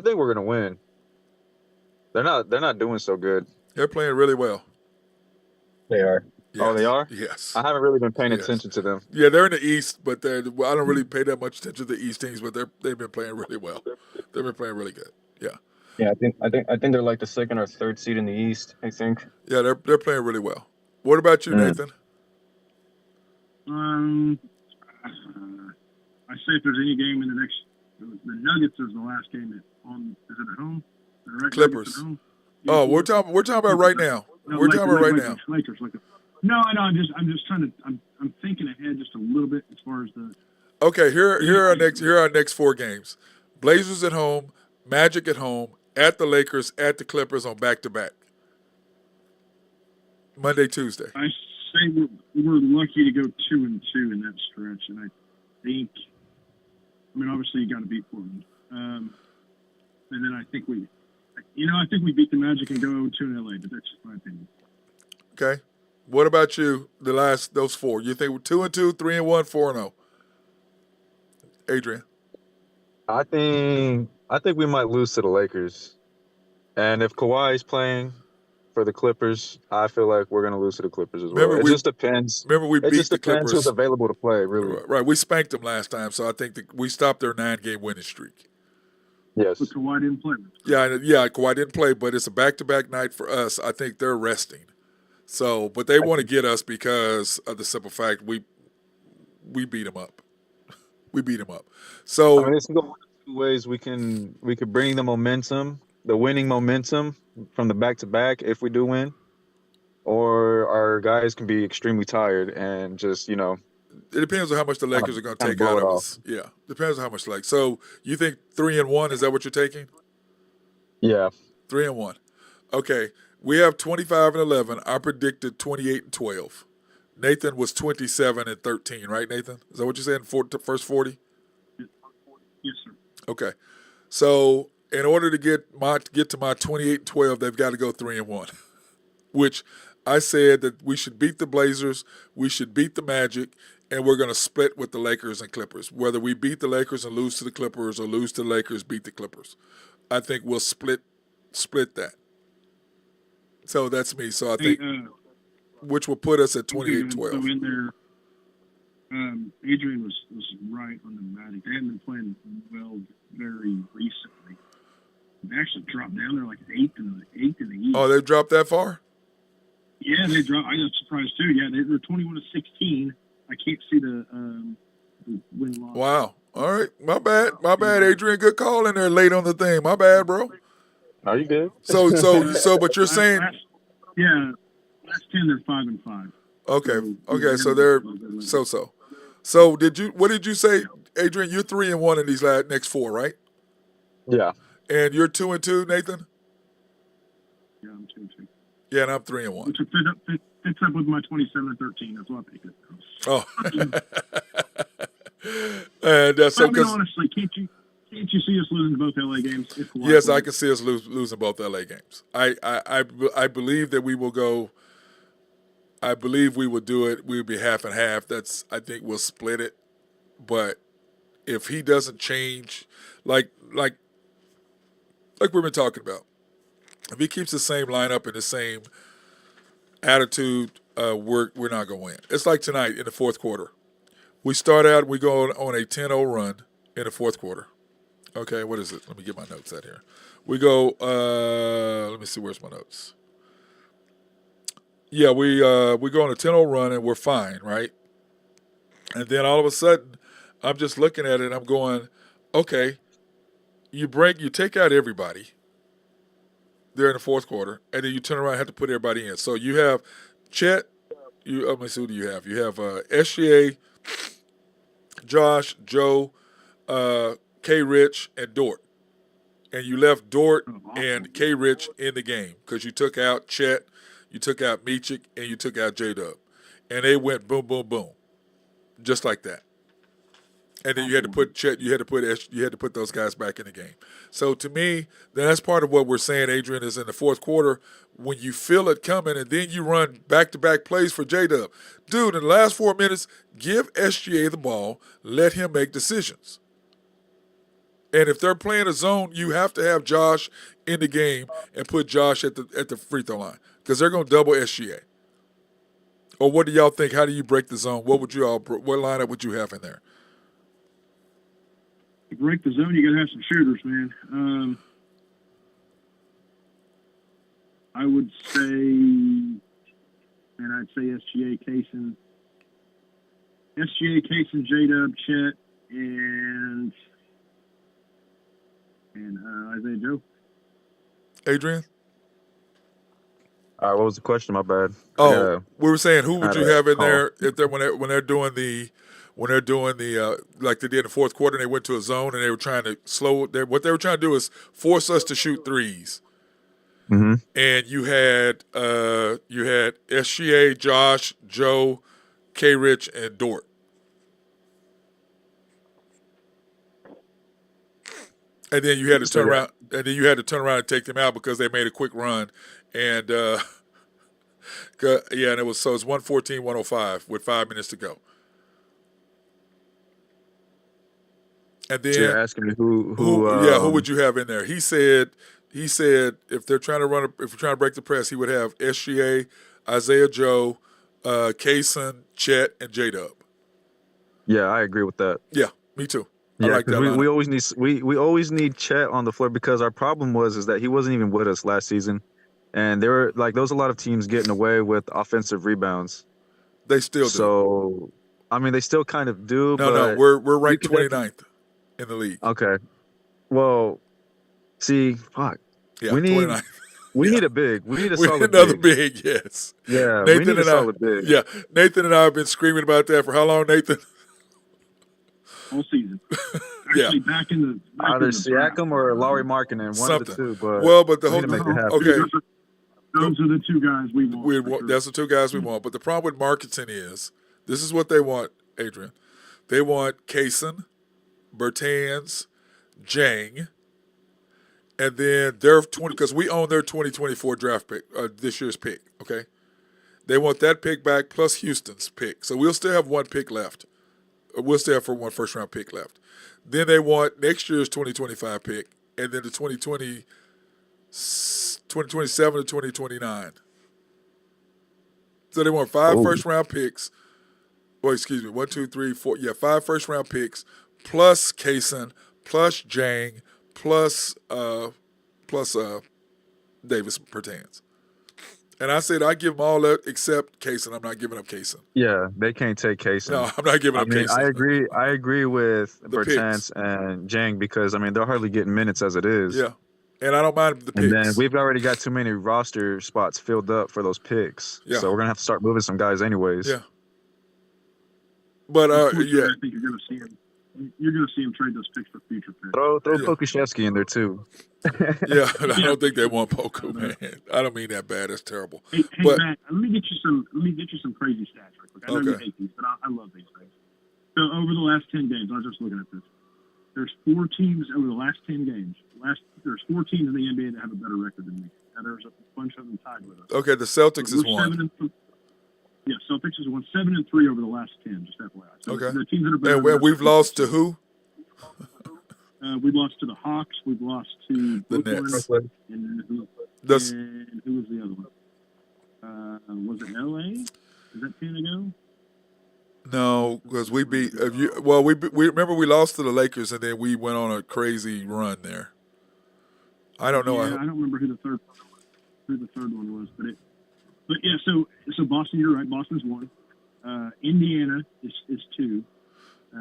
D: think we're going to win. They're not doing so good.
B: They're playing really well.
E: They are.
B: Yes.
D: Oh, they are?
B: Yes.
D: I haven't really been paying attention to them.
B: Yeah, they're in the East, but I don't really pay that much attention to the East teams, but they've been playing really well. They've been playing really good. Yeah.
E: Yeah, I think they're like the 2nd or 3rd seed in the East, I think.
B: Yeah, they're playing really well. What about you, Nathan?
C: I say if there's any game in the next, the Nuggets is the last game is it at home? Right,
B: Clippers.
C: Home?
B: Oh, we're talking about right now. We're talking about right now.
C: Lakers. No, I'm just trying to. I'm thinking ahead just a little bit as far as the.
B: Okay, here are our next 4 games: Blazers at home, Magic at home, at the Lakers, at the Clippers on back-to-back. Monday, Tuesday.
C: I say we're lucky to go 2-2 in that stretch, and I think, obviously you got to beat Portland, and then I think we beat the Magic and go 2 in LA, but that's just my opinion.
B: Okay. What about you? Those four. You think we're 2-2, 3-1, 4-0? Adrian.
D: I think we might lose to the Lakers, and if Kawhi's playing for the Clippers, I feel like we're gonna lose to the Clippers as well. It just depends.
B: Remember, we beat the Clippers.
D: Who's available to play, really.
B: Right. We spanked them last time, so I think we stopped their 9-game winning streak.
D: Yes.
C: But Kawhi didn't play.
B: Yeah. Kawhi didn't play, but it's a back-to-back night for us. I think they're resting. So, but they want to get us because of the simple fact we beat them up. We beat them up. So
D: it's going two ways. We could bring the momentum, the winning momentum from the back-to-back if we do win, or our guys can be extremely tired and just,
B: it depends on how much the Lakers are going to take out of us. Yeah, depends on how much. So you think 3-1? Is that what you're taking?
D: Yeah,
B: 3-1. Okay, we have 25-11. I predicted 28-12. Nathan was 27-13, right, Nathan? Is that what you said in first 40?
C: Yes, sir.
B: Okay, so in order to get to my 28-12, they've got to go 3-1, which I said that we should beat the Blazers, we should beat the Magic, and we're going to split with the Lakers and Clippers. Whether we beat the Lakers and lose to the Clippers or lose to the Lakers, beat the Clippers. I think we'll split that. So that's me. So I think, which will put us at 28-12.
C: So in there, Adrian was right on the Magic. They haven't been playing well very recently. They actually dropped down. They're like eighth in the East.
B: Oh, they've dropped that far?
C: Yeah, they dropped. I was surprised too. Yeah, they were 21-16. I can't see the win-loss.
B: Wow. All right. My bad, Adrian. Good call in there late on the thing. My bad, bro.
D: Are you good?
B: So, but you're saying,
C: last 10 they're 5-5.
B: Okay. So they're so. So what did you say, Adrian? You're 3-1 in these next four, right?
D: Yeah.
B: And you're 2-2, Nathan?
C: Yeah, I'm 2-2.
B: Yeah, and I'm 3-1.
C: Which fits up with my 27-13. That's what I picked it.
B: Oh. And so,
C: honestly, can't you see us losing both LA games?
B: Yes, I can see us losing both LA games. I believe that we will go. I believe we will do it. We'll be half and half. I think we'll split it. But if he doesn't change, like we've been talking about, if he keeps the same lineup and the same attitude, we're not going to win. It's like tonight in the fourth quarter. We start out, we go on a 10-0 run in the fourth quarter. Okay, what is it? Let me get my notes out here. We go, let me see, where's my notes? Yeah, we go on a 10-0 run and we're fine, right? And then all of a sudden, I'm just looking at it and I'm going, okay, you take out everybody there in the fourth quarter, and then you turn around and have to put everybody in. So you have Chet, let me see, who do you have? You have SGA, Josh, Joe, K. Rich, and Dort. And you left Dort and K. Rich in the game because you took out Chet, you took out Michik, and you took out J-Dub. And they went boom, boom, boom. Just like that. And then you had to put Chet, you had to put those guys back in the game. So to me, that's part of what we're saying, Adrian, is in the fourth quarter, when you feel it coming and then you run back-to-back plays for J-Dub. Dude, in the last 4 minutes, give SGA the ball, let him make decisions. And if they're playing a zone, you have to have Josh in the game and put Josh at the free throw line because they're going to double SGA. Or what do y'all think? How do you break the zone? What lineup would you have in there?
C: To break the zone, you got to have some shooters, man. I would say, and I'd say SGA, Kaysen, J-Dub, Chet, and Isaiah Joe.
B: Adrian?
D: All right, what was the question? My bad.
B: Oh, we were saying, who would you have in there if when they're doing when they're doing the like they did in the fourth quarter, and they went to a zone and they were trying to what they were trying to do is force us to shoot threes.
D: Mm-hmm.
B: And you had SGA, Josh, Joe, K. Rich, and Dort. And then you had to turn around. And then you had to turn around and take them out because they made a quick run. And and it was 114-105 with 5 minutes to go. And then
D: So you're asking me who
B: would you have in there? He said if they're trying to break the press, he would have SGA, Isaiah Joe, Kaysen, Chet, and J-Dub.
D: Yeah, I agree with that.
B: Yeah, me too.
D: Yeah,
B: I like that.
D: we always need Chet on the floor because our problem is that he wasn't even with us last season, and there was a lot of teams getting away with offensive rebounds.
B: They still do.
D: So, I mean, they still kind of do.
B: No, we're ranked 29th in the league.
D: Okay. Well, see, fuck.
B: Yeah,
D: we need
B: 29th.
D: we need a big. We need a solid
B: another
D: big.
B: yes.
D: Yeah,
B: Nathan
D: we need a solid big.
B: Yeah, Nathan and I have been screaming about that for how long, Nathan?
C: All season.
B: Yeah.
C: Actually, back in the
D: Either Siakam or Lauri Markkanen, one of the two. But
B: the
D: we
B: whole
D: need to make it happen.
B: okay.
C: Those are the two guys we want.
B: That's the two guys we want. But the problem with Marketing is this is what they want, Adrian. They want Kaysen, Bertans, Jang, and then their 20 because we own their 2024 draft pick, this year's pick. Okay, they want that pick back plus Houston's pick, so we'll still have one pick left. We'll still have one first round pick left. Then they want next year's 2025 pick, and then the 2027 to 2029. So they want 5 first round picks. Well, excuse me, 1, 2, 3, 4. Yeah, 5 first round picks plus Kaysen, plus Jang, plus Davis Bertans. And I said I give them all that except Kaysen. I'm not giving up Kaysen.
D: Yeah, they can't take Kaysen.
B: No, I'm not giving up Kaysen.
D: I agree with Bertans and Jang because they're hardly getting minutes as it is.
B: Yeah. And I don't mind the picks.
D: And then we've already got too many roster spots filled up for those picks.
B: Yeah.
D: So we're gonna have to start moving some guys anyways.
B: Yeah. But
C: I think you're gonna see him. You're gonna see him trade those picks for future picks.
D: Throw Pokuševski in there too.
B: Yeah, I don't think they want Poku, man. I don't mean that bad. That's terrible.
C: Hey,
B: but,
C: Matt, let me get you some crazy stats real quick. I know you hate these, but I love these things. So over the last 10 games, I was just looking at this. There's 4 teams over the last 10 games. There's 4 teams in the NBA that have a better record than me. Now there's a bunch of them tied with us.
B: Okay, the Celtics is one.
C: Yeah, Celtics has won 7-3 over the last 10. Just FYI. So
B: okay.
C: The teams that are better.
B: And we've lost to who?
C: We've lost to the Hawks. We've lost to
B: the
C: Brooklyn,
B: Nets.
C: And who was the other one? Was it LA? Is that 10 ago?
B: No, because we beat. We remember we lost to the Lakers, and then we went on a crazy run there. I don't know.
C: Yeah, I don't remember who the third one was, but yeah. So Boston, you're right. Boston's 1. Indiana is 2.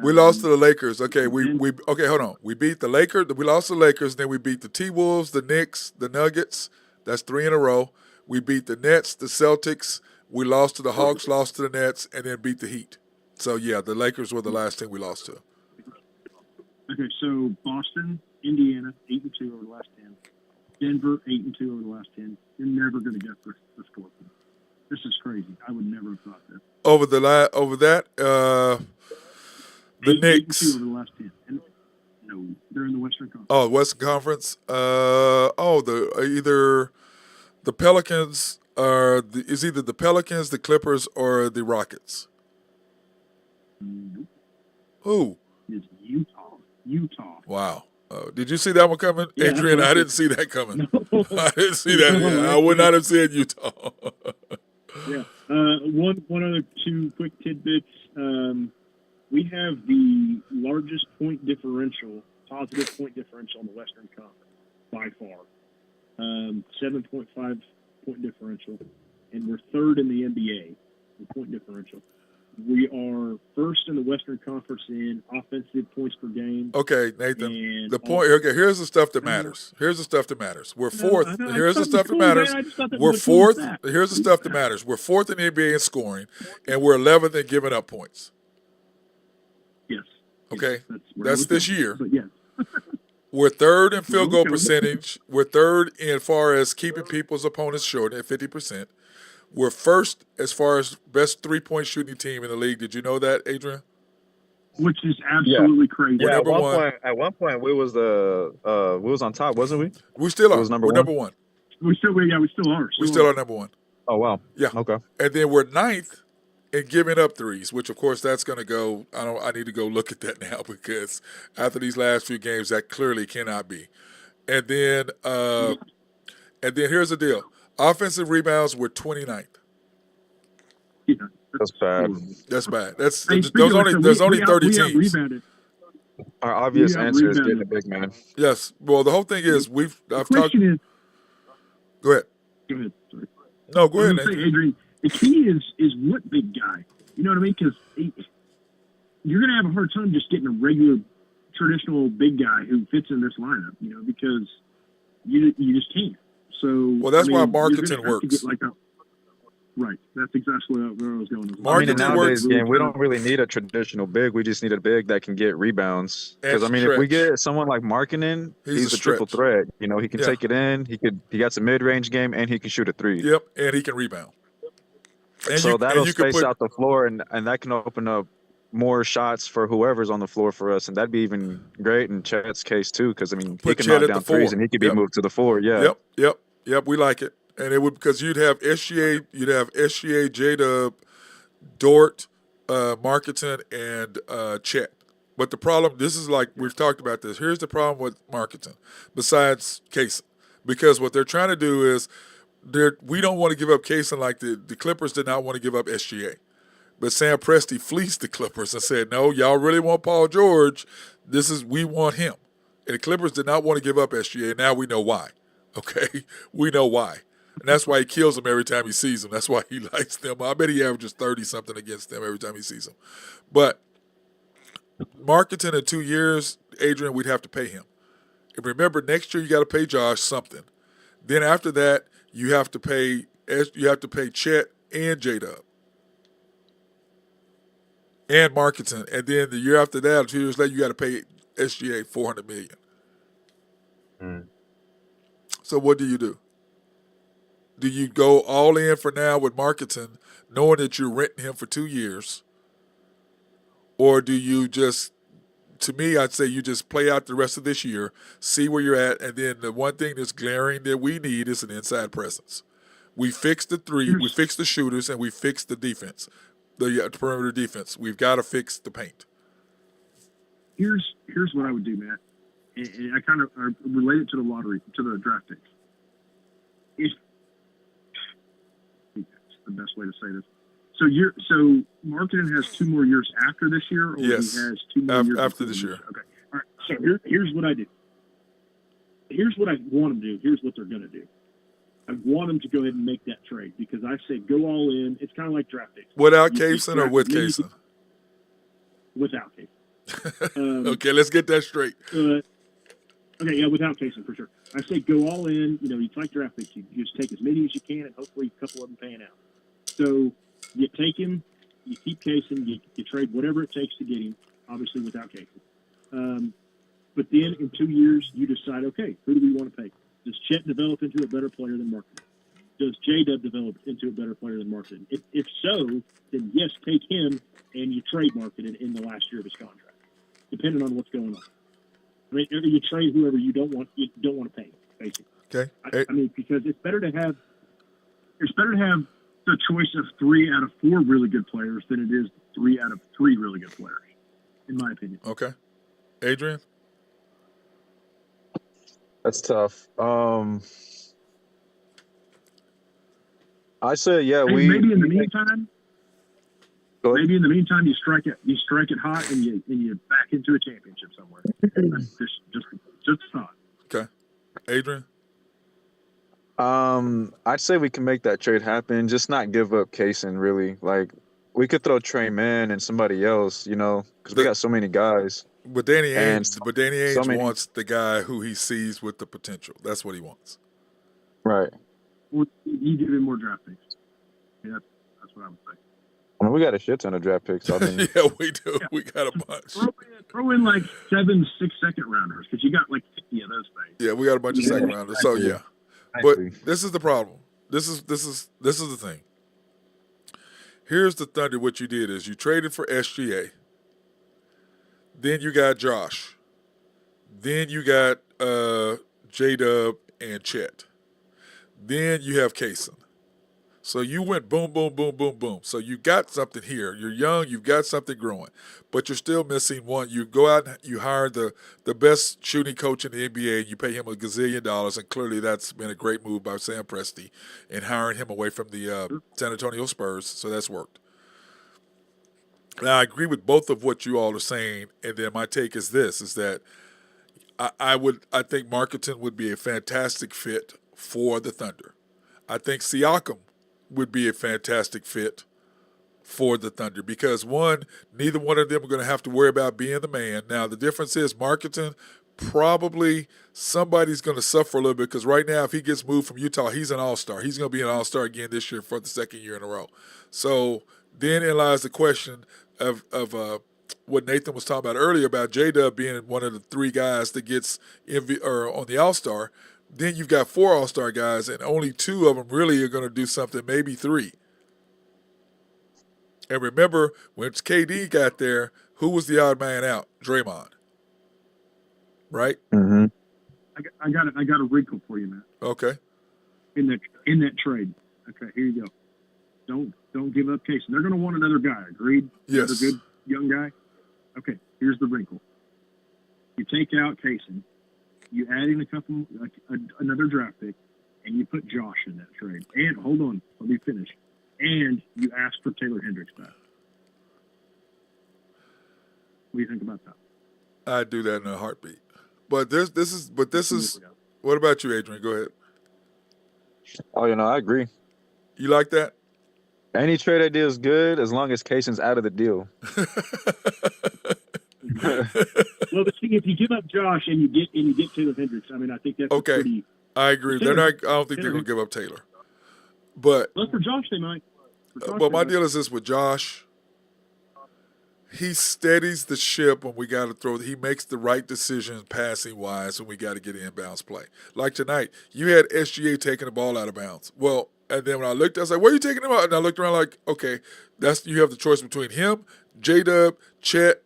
B: We lost to the Lakers. Okay, okay. Hold on. We beat the Lakers. We lost to the Lakers. Then we beat the T-Wolves, the Knicks, the Nuggets. That's 3 in a row. We beat the Nets, the Celtics. We lost to the Hawks, lost to the Nets, and then beat the Heat. So yeah, the Lakers were the last team we lost to.
C: Okay, so Boston, Indiana, 8-2 over the last 10. Denver, 8-2 over the last 10. You're never going to get this score. This is crazy. I would never have thought that.
B: Over that. The Knicks.
C: 8-2 over the last 10. And, no, they're in the Western Conference.
B: Oh, Western Conference. Either the Pelicans is either the Pelicans, the Clippers, or the Rockets.
C: Nope.
B: Who?
C: It's Utah.
B: Wow. Did you see that one coming,
C: Yeah,
B: Adrian? I didn't see that coming.
C: No.
B: I didn't see that. Yeah, I would not have said Utah.
C: Yeah. One other 2 quick tidbits. We have the largest positive point differential in the Western Conference by far. 7.5 point differential, and we're 3rd in the NBA in point differential. We are 1st in the Western Conference in offensive points per game.
B: Okay, Nathan. The point. Okay, here's the stuff that matters. We're 4th. Here's the stuff that matters. We're 4th. Here's the stuff that matters. We're 4th in the NBA in scoring, and we're 11th in giving up points. Okay,
C: That's where
B: that's
C: I was
B: this
C: going.
B: year.
C: But yeah,
B: We're third in field goal
C: Okay.
B: percentage. We're third in far as keeping people's opponents short at 50%. We're first as far as best 3-point shooting team in the league. Did you know that, Adrian?
C: which is absolutely crazy.
B: We're
D: Yeah,
B: number one.
D: at one point we was on top, wasn't we?
B: We still
D: It
B: are.
D: was number
B: We're
D: one.
B: number one.
C: We still are.
B: We still are number one.
D: Oh wow.
B: Yeah.
D: Okay.
B: And then we're ninth in giving up threes, which of course that's going to go. I need to go look at that now because after these last few games, that clearly cannot be. And then here's the deal: offensive rebounds were 29th.
C: Yeah,
D: That's bad.
B: That's bad. That's
C: Hey,
B: there's only 30
C: we
B: teams.
C: rebounded.
D: Our obvious
C: We
D: answer is getting a
C: rebounded.
D: big man.
B: Yes. Well, the whole thing is
C: The
B: I've talked.
C: question is,
B: Go ahead.
C: go ahead. Sorry.
B: No, go
C: I
B: ahead.
C: was gonna
B: Nathan.
C: say, Adrian, the key is what big guy. You know what I mean? Because you're going to have a hard time just getting a regular, traditional big guy who fits in this lineup. You know, because you just can't. So
B: Well, that's why
C: you're gonna
B: Marketing
C: have to
B: works.
C: get right. That's exactly where I was going.
D: I mean, in
B: Marketing
D: nowadays
B: works.
D: game, we don't really need a traditional big. We just need a big that can get rebounds. Because I
B: And
D: mean, if we
B: stretch.
D: get someone like Markkinen,
B: He's
D: he's
B: a
D: a triple
B: stretch.
D: threat. You know, he can
B: Yeah.
D: take it in. He got some mid range game, and he can shoot a three.
B: Yep, and he can rebound. And
D: So that'll
B: you can
D: space
B: put
D: out the floor, and that can open up more shots for whoever's on the floor for us, and that'd be even great in Chet's case too. Because I mean, he
B: put
D: can
B: Chet
D: knock
B: at the
D: down threes,
B: 4.
D: and he could be
B: Yep.
D: moved to the floor. Yeah.
B: Yep. We like it, and it would because you'd have SGA, J-Dub, Dort, Marketing, and Chet. But the problem, this is like we've talked about this. Here's the problem with Marketing, besides Kaysen, because what they're trying to do is we don't want to give up Kaysen like the Clippers did not want to give up SGA. But Sam Presti fleeced the Clippers and said, no, y'all really want Paul George. We want him. And the Clippers did not want to give up SGA. Now we know why. Okay? We know why. And that's why he kills them every time he sees them. That's why he likes them. I bet he averages 30-something against them every time he sees them. But Marketing in 2 years, Adrian, we'd have to pay him. And remember, next year you got to pay Josh something. Then after that, you have to pay Chet and J-Dub. And Marketing. And then the year after that, 2 years later, you got to pay SGA $400 million. So what do you do? Do you go all in for now with Marketing, knowing that you're renting him for 2 years? Or do you just, to me, I'd say you just play out the rest of this year, see where you're at, and then the one thing that's glaring that we need is an inside presence. We fixed the three, we fixed the shooters, and we fixed the defense, the perimeter defense. We've got to fix the paint.
C: Here's what I would do, Matt. And I kind of relate it to the lottery, to the draft picks. I think that's the best way to say this. So Marketing has 2 more years after this year, or
B: Yes.
C: he has 2 more years
B: after this year.
C: Okay. All right. So here's what I do. Here's what I want them to do. Here's what they're going to do. I want them to go ahead and make that trade because I say go all in. It's kind of like draft picks.
B: Without
C: You
B: Kaysen or
C: draft
B: with
C: as many
B: Kaysen?
C: Without Kaysen.
B: Okay, let's get that straight.
C: Okay, yeah, without Kaysen for sure. I say go all in. You know, it's like draft picks. You just take as many as you can, and hopefully a couple of them pan out. So you take him, you keep Kaysen, you trade whatever it takes to get him. Obviously, without Kaysen. But then in 2 years, you decide, okay, who do we want to pay? Does Chet develop into a better player than Marketing? Does J-Dub develop into a better player than Marketing? If so, then yes, take him and you trade Marketing in the last year of his contract, depending on what's going on. I mean, you trade whoever you don't want to pay, basically.
B: Okay.
C: I mean, because it's better to have the choice of 3 out of 4 really good players than it is 3 out of 3 really good players, in my opinion.
B: Okay. Adrian?
D: That's tough. I say, yeah,
C: Hey, maybe in the meantime,
D: Go ahead.
C: you strike it hot, and you back into a championship somewhere. That's just a thought.
B: Okay. Adrian?
D: I'd say we can make that trade happen. Just not give up Kaysen, really. Like, we could throw Trey Mann and somebody else, you know, because we got so many guys.
B: But Danny
D: And
B: Ainge wants the guy who he sees with the potential. That's what he wants.
D: Right.
C: Well, you give him more draft picks. Yeah, that's what I would say.
D: I mean, we got a shit ton of draft picks. So I mean,
B: Yeah, we do. We got a bunch.
C: Throw in like 7 6 second rounders because you got like 50 of those things.
B: Yeah, we got a bunch of second rounders. So yeah, but this is the problem. This is the thing. Here's the Thunder. What you did is you traded for SGA. Then you got Josh. Then you got J-Dub and Chet. Then you have Kaysen. So you went boom, boom, boom, boom, boom. So you got something here. You're young. You've got something growing. But you're still missing one. You go out and you hire the best shooting coach in the NBA, and you pay him $1 gazillion, and clearly that's been a great move by Sam Presti in hiring him away from the San Antonio Spurs. So that's worked. Now, I agree with both of what you all are saying, and then my take is this, is that I think Marketing would be a fantastic fit for the Thunder. I think Siakam would be a fantastic fit for the Thunder because, one, neither one of them are going to have to worry about being the man. Now, the difference is Marketing, probably somebody's going to suffer a little bit because right now if he gets moved from Utah, he's an all-star. He's going to be an all-star again this year for the second year in a row. So then in lies the question of what Nathan was talking about earlier about J-Dub being one of the 3 guys that gets on the all-star. Then you've got 4 all-star guys, and only 2 of them really are going to do something, maybe 3. And remember, when KD got there, who was the odd man out? Draymond. Right?
D: mm-hmm.
C: I got a wrinkle for you, man.
B: Okay.
C: In that trade. Okay, here you go. Don't give up Kaysen. They're going to want another guy. Agreed?
B: Yes.
C: Another good young guy. Okay, here's the wrinkle. You take out Kaysen. You add in another draft pick, and you put Josh in that trade. And hold on, let me finish. And you ask for Taylor Hendricks back. What do you think about that?
B: I'd do that in a heartbeat. But this is. What about you, Adrian? Go ahead.
D: Oh, I agree.
B: You like that?
D: Any trade idea is good as long as Kaysen's out of the deal.
C: Well, but see, if you give up Josh and you get Taylor Hendricks, I mean, I think that's
B: okay.
C: pretty.
B: I agree. They're not. I don't think they're going to give up Taylor. But
C: for Josh, they might.
B: But my deal is this with Josh. He steadies the ship when we got to throw. He makes the right decisions passing wise when we got to get inbounds play. Like tonight, you had SGA taking the ball out of bounds. Well, and then when I looked, I was like, "Where are you taking him out?" And I looked around like, "Okay, you have the choice between him, J-Dub, Chet,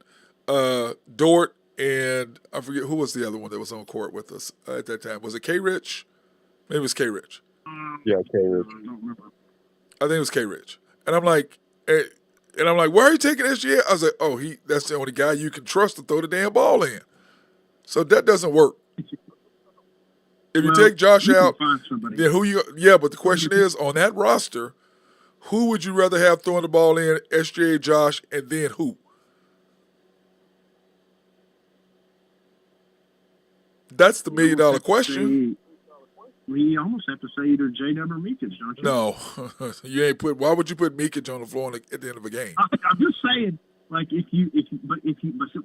B: Dort, and I forget who was the other one that was on court with us at that time. Was it K-Rich? Maybe it was K-Rich.
D: Yeah, K-Rich.
B: I think it was K-Rich. And I'm like, why are you taking SGA? I was like, oh, that's the only guy you can trust to throw the damn ball in. So that doesn't work. If you take Josh out, then who you? Yeah, but the question is, on that roster, who would you rather have throwing the ball in? SGA, Josh, and then who? That's the $1 million question.
C: You almost have to say either J-Dub or Mikic, don't you?
B: No, you ain't put. Why would you put Mikic on the floor at the end of a game?
C: I'm just saying, like if you.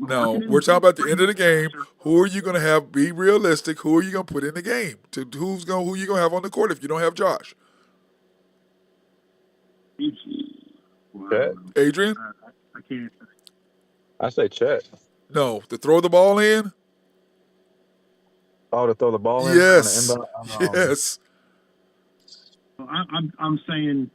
B: No, we're talking about the end of the game. Who are you going to have? Be realistic. Who are you going to put in the game? Who you going to have on the court if you don't have Josh?
C: Wow.
B: Adrian?
C: I can't.
D: I say Chet.
B: No, to throw the ball in.
D: Oh, to throw the ball in?
B: Yes. Yes.
C: I'm saying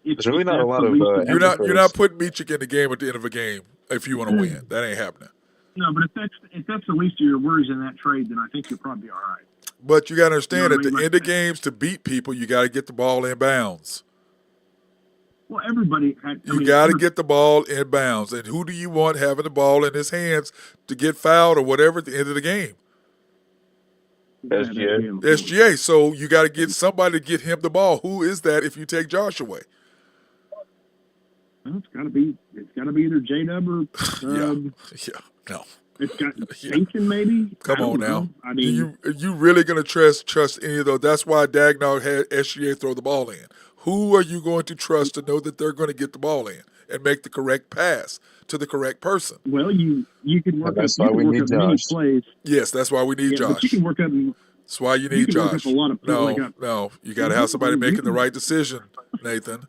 D: there's really not a lot of
B: you're not putting Mikic in the game at the end of a game if you want to win. That ain't happening.
C: No, but if that's the least of your worries in that trade, then I think you'll probably be all right.
B: But you got to understand, at the end of games, to beat people, you got to get the ball in bounds.
C: Well, everybody
B: you got to get the ball in bounds. And who do you want having the ball in his hands to get fouled or whatever at the end of the game? SGA. So you got to get somebody to get him the ball. Who is that if you take Josh away?
C: Well, it's got to be either J-Dub or
B: no.
C: It's got Stinkin maybe.
B: Come on now.
C: I mean,
B: are you really going to trust any of those? That's why Dagnall had SGA throw the ball in. Who are you going to trust to know that they're going to get the ball in and make the correct pass to the correct person?
C: Well, you can work up many plays.
B: Yes, that's why we need Josh.
C: But you can work up.
B: That's why you need Josh.
C: A lot of
B: no, you got to have somebody making the right decision, Nathan.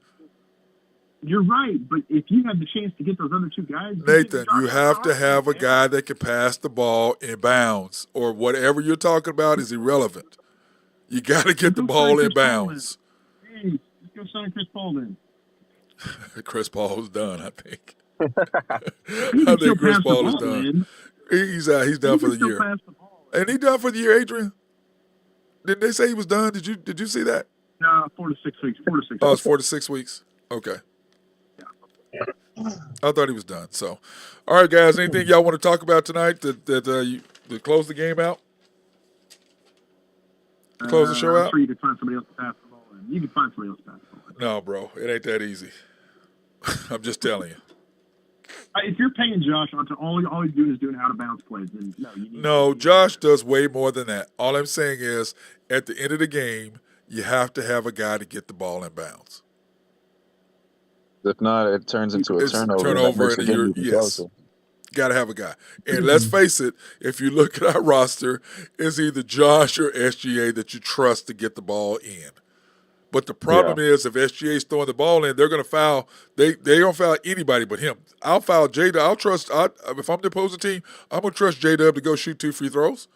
C: You're right, but if you have the chance to get those other two guys,
B: Nathan, you have to have a guy that can pass the ball in bounds, or whatever you're talking about is irrelevant. You got to get the ball in bounds.
C: Hey, let's go sign Chris Paul then.
B: Chris Paul's done, I think.
C: I
B: think Chris Paul is done.
C: Man.
B: He's out. He's done for the year. Ain't he done for the year, Adrian? Didn't they say he was done? Did you see that?
C: No, 4 to 6 weeks. 4 to 6.
B: Oh, it's 4 to 6 weeks. Okay. I thought he was done. So, all right, guys. Anything y'all want to talk about tonight that close the game out? Close the show
C: I'm
B: out?
C: sure you can find somebody else to pass the ball in. You can find somebody else to pass the ball in.
B: No, bro. It ain't that easy. I'm just telling you.
C: If you're paying Josh onto all he's doing is doing out of bounds plays, then no.
B: No, Josh does way more than that. All I'm saying is, at the end of the game, you have to have a guy to get the ball in bounds.
D: If not, it turns into a turnover.
B: Yes. Got to have a guy. And let's face it, if you look at our roster, it's either Josh or SGA that you trust to get the ball in. But the problem is, if SGA is throwing the ball in, they're going to foul. They don't foul anybody but him. I'll foul J-Dub. If I'm the opposing team, I'm going to trust J-Dub to go shoot 2 free throws.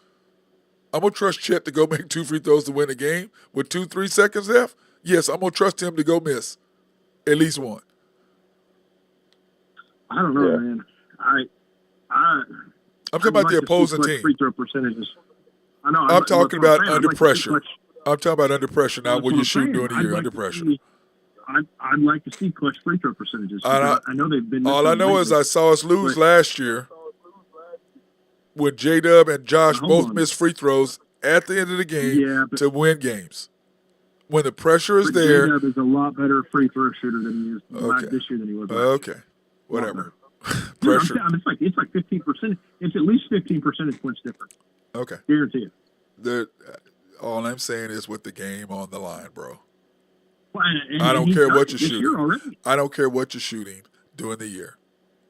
B: I'm going to trust Chet to go make 2 free throws to win the game with 2-3 seconds left. Yes, I'm going to trust him to go miss at least one.
C: I don't know, man.
B: I'm talking about the opposing team.
C: Free throw percentages. I know.
B: I'm talking about under pressure. I'm talking about under pressure, not when you shoot during the year. Under pressure.
C: I'd like to see clutch free throw percentages. I know they've been.
B: All I know is I saw us lose last year when J-Dub and Josh both missed free throws at the end of the game to win games. When the pressure is there.
C: J-Dub is a lot better free throw shooter than he is this year than he was last year.
B: Whatever.
C: Pressure. Dude, it's like 15%. It's at least 15 percentage points different.
B: Okay.
C: Guarantee it.
B: All I'm saying is with the game on the line, bro.
C: Well,
B: I don't care what you're shooting. I don't care what you're shooting during the year.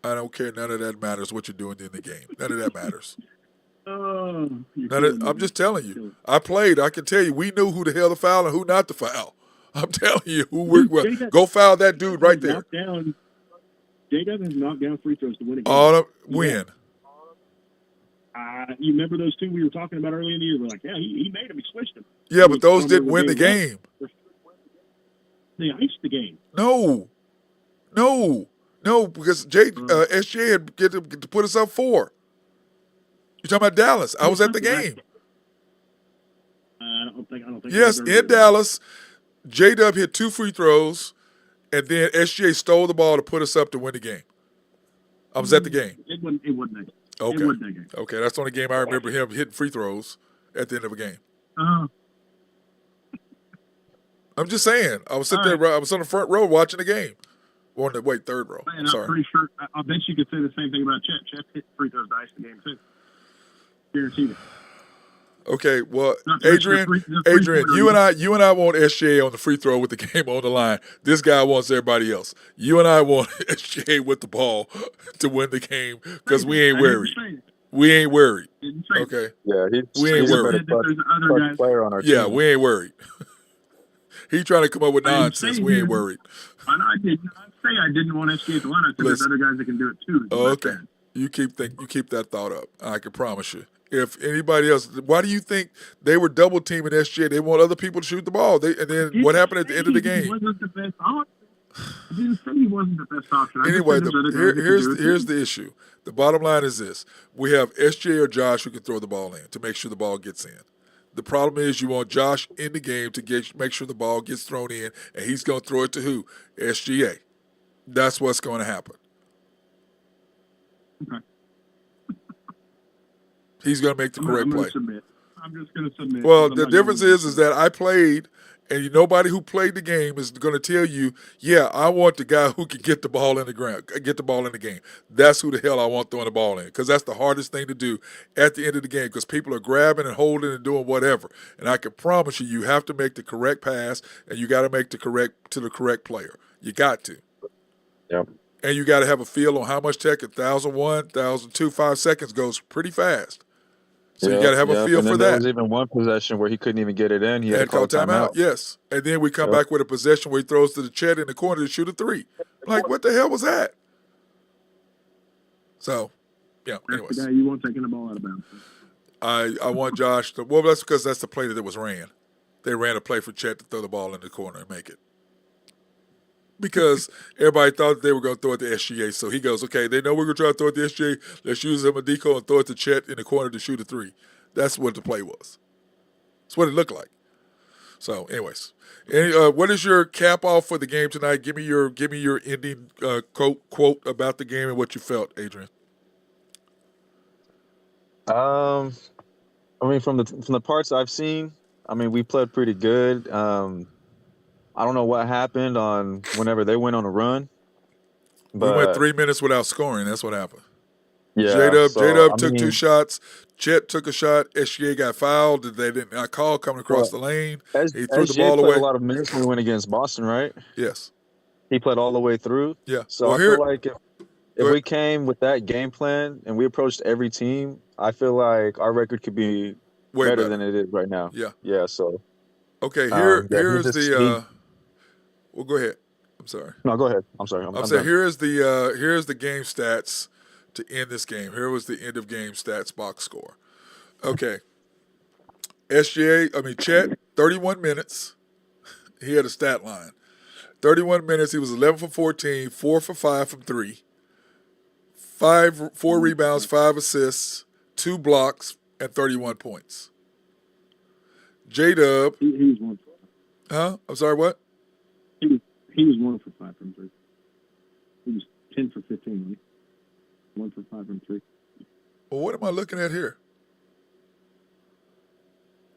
B: I don't care. None of that matters what you're doing in the game. None of that matters. I'm just telling you. I played. I can tell you. We knew who the hell to foul and who not to foul. I'm telling you. Go foul that dude right there.
C: J-Dub has knocked down free throws to win a game.
B: Win.
C: You remember those two we were talking about earlier in the year? We're like, he made them. He switched them.
B: Yeah, but those didn't win the game.
C: They iced the game.
B: No, because SGA had to put us up 4. You're talking about Dallas. I was at the game.
C: I don't think.
B: Yes, in Dallas, J-Dub hit 2 free throws, and then SGA stole the ball to put us up to win the game. I was at the game.
C: It wasn't.
B: Okay. Okay, that's the only game I remember him hitting free throws at the end of a game. I'm just saying. I was sitting there. I was on the front row watching the game. Or third row.
C: Man,
B: sorry.
C: I'm pretty sure. I bet you could say the same thing about Chet. Chet hit free throws to ice the game too. Guaranteed it.
B: Okay, well, Adrian, you and I want SGA on the free throw with the game on the line. This guy wants everybody else. You and I want SGA with the ball to win the game because we ain't worried. We ain't worried. Okay.
D: Yeah,
B: we ain't worried.
D: Player on our team.
B: Yeah, we ain't worried. He trying to come up with nonsense. We ain't worried.
C: I didn't say I didn't want SGA at the line. I said there's other guys that can do it too.
B: Okay. You keep that thought up. I can promise you. If anybody else, why do you think they were double teaming SGA? They want other people to shoot the ball. And then what happened at the end of the game?
C: He wasn't the best option. I didn't say he wasn't the best option.
B: Anyway, here's the issue. The bottom line is this: we have SGA or Josh who can throw the ball in to make sure the ball gets in. The problem is you want Josh in the game to make sure the ball gets thrown in, and he's going to throw it to who? SGA. That's what's going to happen.
C: Okay.
B: He's going to make the correct play.
C: I'm just going to submit.
B: Well, the difference is that I played, and nobody who played the game is going to tell you, yeah, I want the guy who can get the ball in the ground, get the ball in the game. That's who the hell I want throwing the ball in, because that's the hardest thing to do at the end of the game, because people are grabbing and holding and doing whatever. And I can promise you have to make the correct pass, and you got to make the correct player. You got to.
D: Yep.
B: And you got to have a feel on how much tech 1,001, 1,002, 5 seconds goes pretty fast. So you got to have a feel for that.
D: There was even one possession where he couldn't even get it in. He had to call timeout.
B: Yes. And then we come back with a possession where he throws to the Chet in the corner to shoot a 3. Like, what the hell was that? So, yeah.
C: That's
B: Anyways,
C: the guy you want taking the ball out of bounds.
B: I want Josh to. Well, that's because that's the play that was ran. They ran a play for Chet to throw the ball in the corner and make it. Because everybody thought they were going to throw it to SGA. So he goes, okay, they know we're going to try to throw it to SGA. Let's use him a decoy and throw it to Chet in the corner to shoot a three. That's what the play was. That's what it looked like. So, anyways, what is your cap off for the game tonight? Give me your ending quote about the game and what you felt, Adrian.
D: I mean, from the parts I've seen, I mean, we played pretty good. I don't know what happened on whenever they went on a run,
B: We went
D: but
B: 3 minutes without scoring. That's what happened.
D: yeah.
B: J-Dub
D: I
B: took
D: mean,
B: 2 shots. Chet took a shot. SGA got fouled. They did not call coming across the
D: well,
B: lane.
D: as
B: He threw the
D: SGA
B: ball
D: played a
B: away.
D: lot of minutes when we went against Boston, right?
B: Yes.
D: He played all the way through.
B: Yeah.
D: So
B: Well,
D: I
B: here,
D: feel like if
B: go
D: we
B: ahead.
D: came with that game plan and we approached every team, I feel like our record could be
B: Way
D: better
B: better.
D: than it is right now.
B: Yeah.
D: Yeah. So
B: Okay.
D: yeah,
B: Here's the. Well, go ahead. I'm sorry.
D: no, go ahead. I'm sorry.
B: I'm
D: I'm
B: saying
D: done.
B: here's the game stats to end this game. Here was the end of game stats box score. Okay. Chet, 31 minutes. He had a stat line. 31 minutes. He was 11 for 14, 4 for 5 from 3. 4 rebounds, 5 assists, 2 blocks, and 31 points. J-Dub.
C: He was 1 for 5.
B: Huh? I'm sorry, what?
C: He was 1 for 5 from 3. He was 10 for 15. Right? 1 for 5 from 3.
B: Well, what am I looking at here?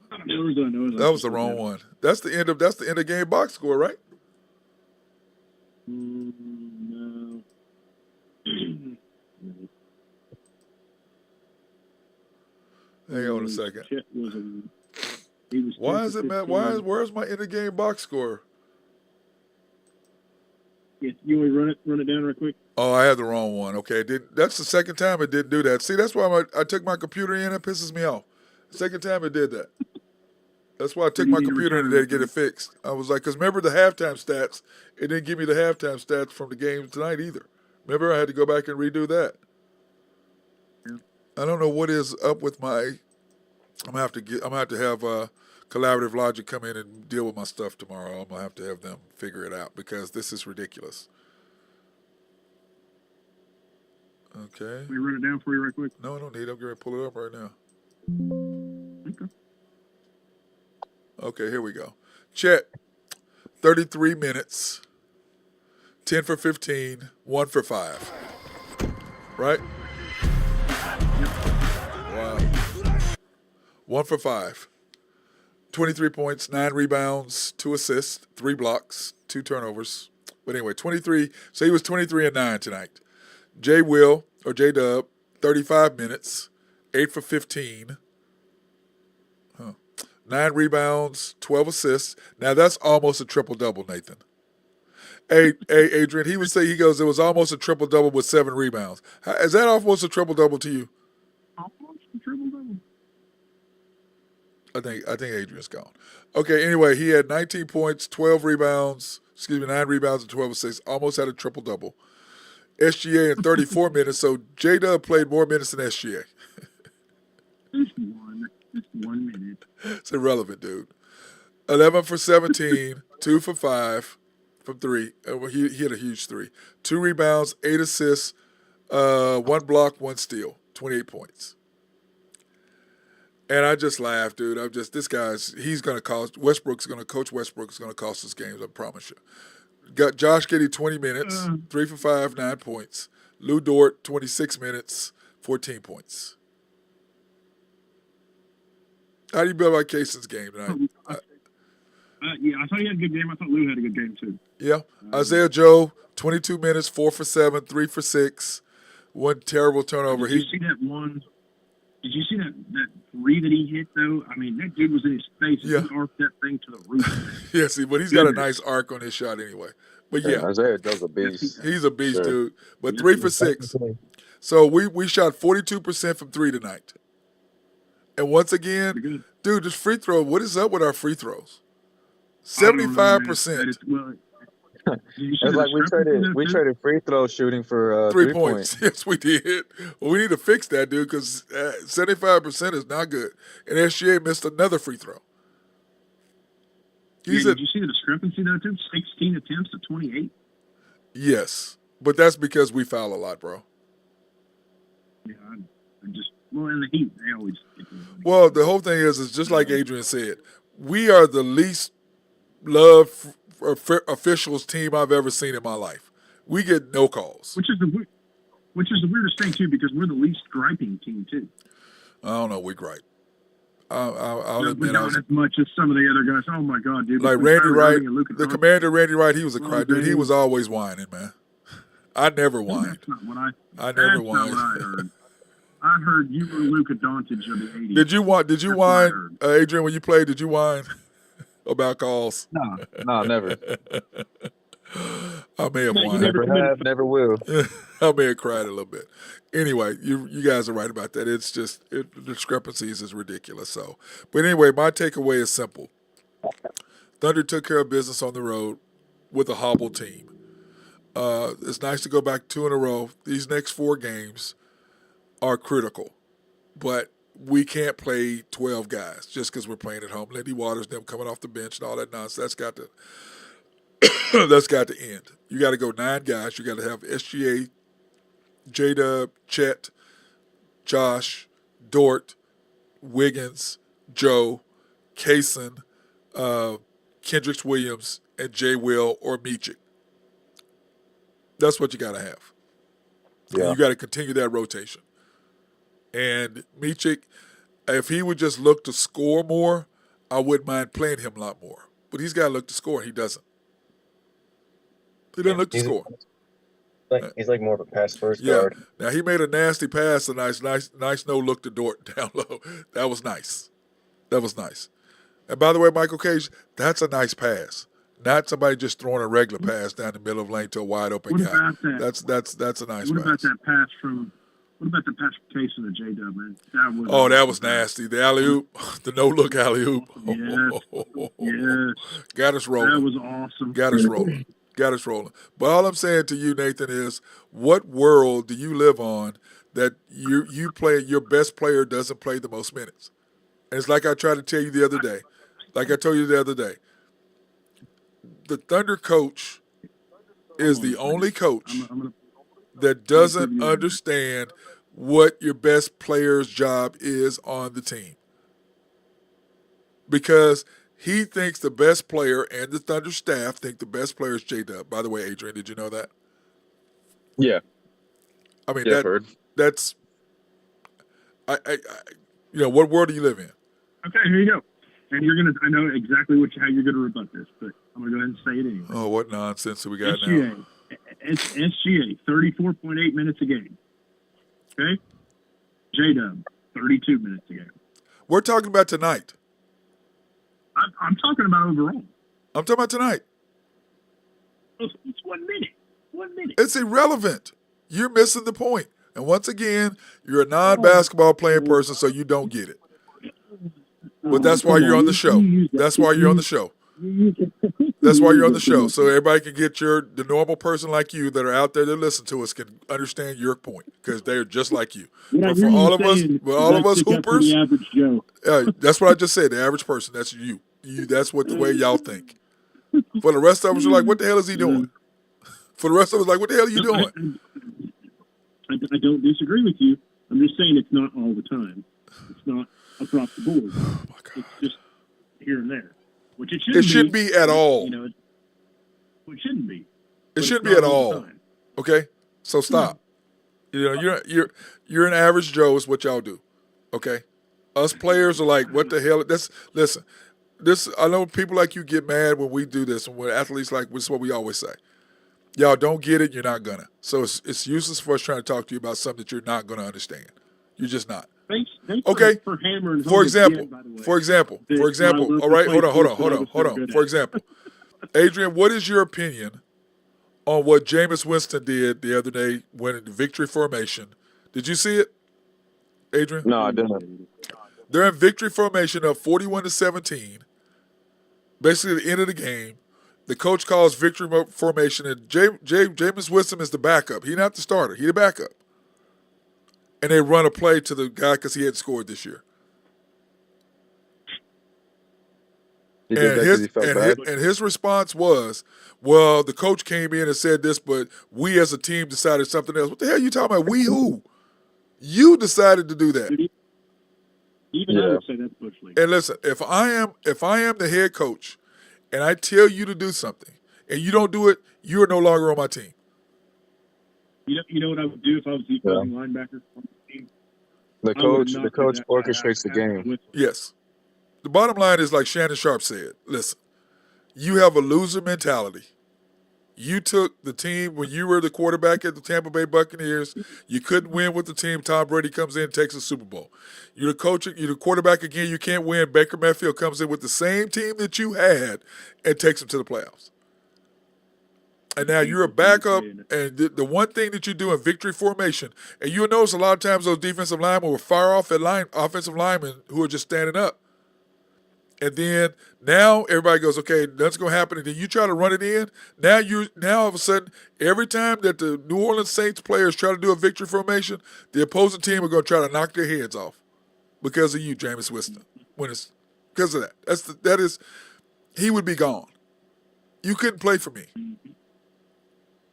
C: That
B: was the wrong one. That's the end of game box score, right?
C: No.
B: Hang on a second.
C: Chet was
B: Why is it, man? Where's my end of game box score?
C: Yeah, you want to run it down real quick?
B: Oh, I had the wrong one. Okay, that's the second time it didn't do that. See, that's why I took my computer in. It pisses me off. The second time it did that. That's why I took my computer in today to get it fixed. I was like, because remember the halftime stats? It didn't give me the halftime stats from the game tonight either. Remember, I had to go back and redo that.
C: Yeah.
B: I don't know what is up with my. I'm gonna have to have Collaborative Logic come in and deal with my stuff tomorrow. I'm gonna have to have them figure it out because this is ridiculous. Okay.
C: Let me run it down for you right quick.
B: No, I don't need it. I'm going to pull it up right now.
C: Okay.
B: Okay, here we go. Chet, 33 minutes, 10 for 15, 1 for 5. Right? Wow. 1 for 5. 23 points, 9 rebounds, 2 assists, 3 blocks, 2 turnovers. But anyway, 23. So he was 23 and 9 tonight. J-Dub, 35 minutes, 8 for 15. 9 rebounds, 12 assists. Now that's almost a triple-double, Nathan. Hey, Adrian, he goes, it was almost a triple-double with 7 rebounds. Is that almost a triple-double to you?
C: Almost a triple-double.
B: I think Adrian's gone. Okay, anyway, he had 19 points, 9 rebounds and 12 assists. Almost had a triple-double. SGA in 34 minutes, so J-Dub played more minutes than SGA.
C: Just 1 minute.
B: It's irrelevant, dude. 11 for 17, 2 for 5 from 3. He hit a huge 3. 2 rebounds, 8 assists, 1 block, 1 steal, 28 points. And I just laughed, dude. He's going to cost, Coach Westbrook is going to cost us games, I promise you. Got Josh Giddey 20 minutes, 3 for 5, 9 points. Lou Dort, 26 minutes, 14 points. How do you feel about Cason's game tonight?
C: Yeah, I thought he had a good game. I thought Lou had a good game, too.
B: Yeah. Isaiah Joe, 22 minutes, 4 for 7, 3 for 6. 1 terrible turnover.
C: Did you see that one? Did you see that 3 that he hit, though? I mean, that dude was in his face.
B: Yeah.
C: He arced that thing to the roof.
B: Yeah, see, but he's got a nice arc on his shot anyway. But yeah,
D: Isaiah Joe's a beast.
B: he's a beast,
D: Sure.
B: dude. But 3 for 6. So we shot 42% from 3 tonight. And once again, dude, this free throw, what is up with our free throws? 75%.
C: Did you see
D: It's
C: the
D: like
C: discrepancy
D: we
C: too?
D: traded free throw shooting for
B: 3
D: 3 point.
B: points. Yes, we did. Well, we need to fix that, dude, because 75% is not good. And SGA missed another free throw. He's
C: Did you see the discrepancy though too? 16 attempts to 28.
B: Yes, but that's because we foul a lot, bro.
C: Yeah, I just in the Heat they always.
B: Well, the whole thing is just like Adrian said, we are the least loved officials team I've ever seen in my life. We get no calls.
C: Which is the weirdest thing too, because we're the least griping team too.
B: I don't know. We gripe. I'll
C: No,
B: admit.
C: but not as much as some of the other guys. Oh my God, dude!
B: Like
C: Between
B: Randy
C: Kyrie
B: Wright,
C: Irving and Luka
B: the
C: Doncic,
B: commander Randy Wright, he was a cry dude. He
C: James.
B: was always whining, man. I never whined.
C: That's not what
B: I never
C: that's
B: whined.
C: not what I heard. I heard you were Luka Doncic of the 80s.
B: Did you whine? Did you
C: That's what I
B: whine,
C: heard.
B: Adrian? When you played, did you whine about calls?
D: No, never.
B: I may have
C: No, you
B: whined.
C: never-
D: Never have, never will.
B: I may have cried a little bit. Anyway, you guys are right about that. It's just the discrepancies is ridiculous. So, but anyway, my takeaway is simple. Thunder took care of business on the road with a hobble team. It's nice to go back 2 in a row. These next 4 games are critical, but we can't play 12 guys just because we're playing at home. Lindy Waters, them coming off the bench and all that nonsense. That's got to that's got to end. You got to go 9 guys. You got to have SGA, J-Dub, Chet, Josh, Dort, Wiggins, Joe, Kaysen, Kendricks Williams, and Jay Will or Meechik. That's what you got to have.
E: Yeah.
B: And you got to continue that rotation. And Meechik, if he would just look to score more, I wouldn't mind playing him a lot more. But he's got to look to score, and he doesn't. He doesn't look to score.
E: He's like more of a pass first
B: Yeah.
E: guard.
B: Now he made a nasty pass, a nice no look to Dort down low. That was nice. And by the way, Michael Cage, that's a nice pass. Not somebody just throwing a regular pass down the middle of the lane to a wide open
C: What
B: guy.
C: about that?
B: That's a nice
C: What
B: pass.
C: about that pass from? What about the pass from Case and the J-Dub, man?
B: That was nasty. The alley oop, the no look alley oop.
C: Yes.
B: Got us rolling.
C: That was awesome.
B: Got us rolling. But all I'm saying to you, Nathan, is what world do you live on that you play, your best player doesn't play the most minutes? And it's like I tried to tell you the other day. Like I told you the other day. The Thunder coach is the only coach that doesn't understand what your best player's job is on the team. Because he thinks the best player and the Thunder staff think the best player is J-Dub. By the way, Adrian, did you know that?
D: Yeah.
B: I mean,
D: Yeah, I've heard.
B: that's what world do you live in?
C: Okay, here you go. And I know exactly how you're gonna rebut this, but I'm gonna go ahead and say it anyway.
B: Oh, what nonsense do we got now?
C: SGA. It's SGA, 34.8 minutes a game. Okay? J-Dub, 32 minutes a game.
B: We're talking about tonight.
C: I'm talking about overall.
B: I'm talking about tonight.
C: It's 1 minute. 1 minute.
B: It's irrelevant. You're missing the point. And once again, you're a non-basketball playing person, so you don't get it. But that's why you're on the show. That's why you're on the show. That's why you're on the show. So everybody can get the normal person like you that are out there that listen to us can understand your point because they're just like you. But for all of us hoopers, that's what I just said. The average person, that's you. That's what the way y'all think. For the rest of us, you're like, what the hell is he doing? For the rest of us, like, what the hell are you doing?
C: I don't disagree with you. I'm just saying it's not all the time. It's not across the board.
B: Oh my God.
C: It's just here and there, which it shouldn't
B: It shouldn't be at all.
C: it shouldn't be.
B: It shouldn't be at all. Okay, so stop. You're an average Joe is what y'all do. Okay, us players are like, what the hell? Listen. I know people like you get mad when we do this, and when athletes like this is what we always say. Y'all don't get it, you're not gonna. So it's useless for us trying to talk to you about something that you're not gonna understand. You're just not.
C: Thanks
B: Okay.
C: for hammering.
B: For example. All right, hold on. For example, Adrian, what is your opinion on what Jameis Winston did the other day when in the victory formation? Did you see it, Adrian?
E: No, I didn't.
B: They're in victory formation of 41-17. Basically, at the end of the game, The coach calls victory formation, and Jameis Winston is the backup. He's not the starter. He's the backup. And they run a play to the guy because he hadn't scored this year.
D: He did that because he felt bad.
B: And his response was, well, the coach came in and said this, but we as a team decided something else. What the hell are you talking about? We who? You decided to do that.
C: Even I would say that's Bush League.
B: And listen, if I am the head coach and I tell you to do something and you don't do it, you're no longer on my team.
C: You know what I would do if I was the opposing linebacker on the team?
D: The coach orchestrates the game.
B: Yes. The bottom line is like Shannon Sharp said, listen, you have a loser mentality. You took the team when you were the quarterback at the Tampa Bay Buccaneers. You couldn't win with the team. Tom Brady comes in and takes a Super Bowl. You're the coach. You're the quarterback again. You can't win. Baker Mayfield comes in with the same team that you had and takes them to the playoffs. And now you're a backup, and the one thing that you do in victory formation, and you'll notice a lot of times those defensive linemen will fire off at offensive linemen who are just standing up. And then now everybody goes, okay, that's going to happen. And then you try to run it in. Now all of a sudden, every time that the New Orleans Saints players try to do a victory formation, the opposing team are going to try to knock their heads off because of you, Jameis Winston. Because of that. He would be gone. You couldn't play for me.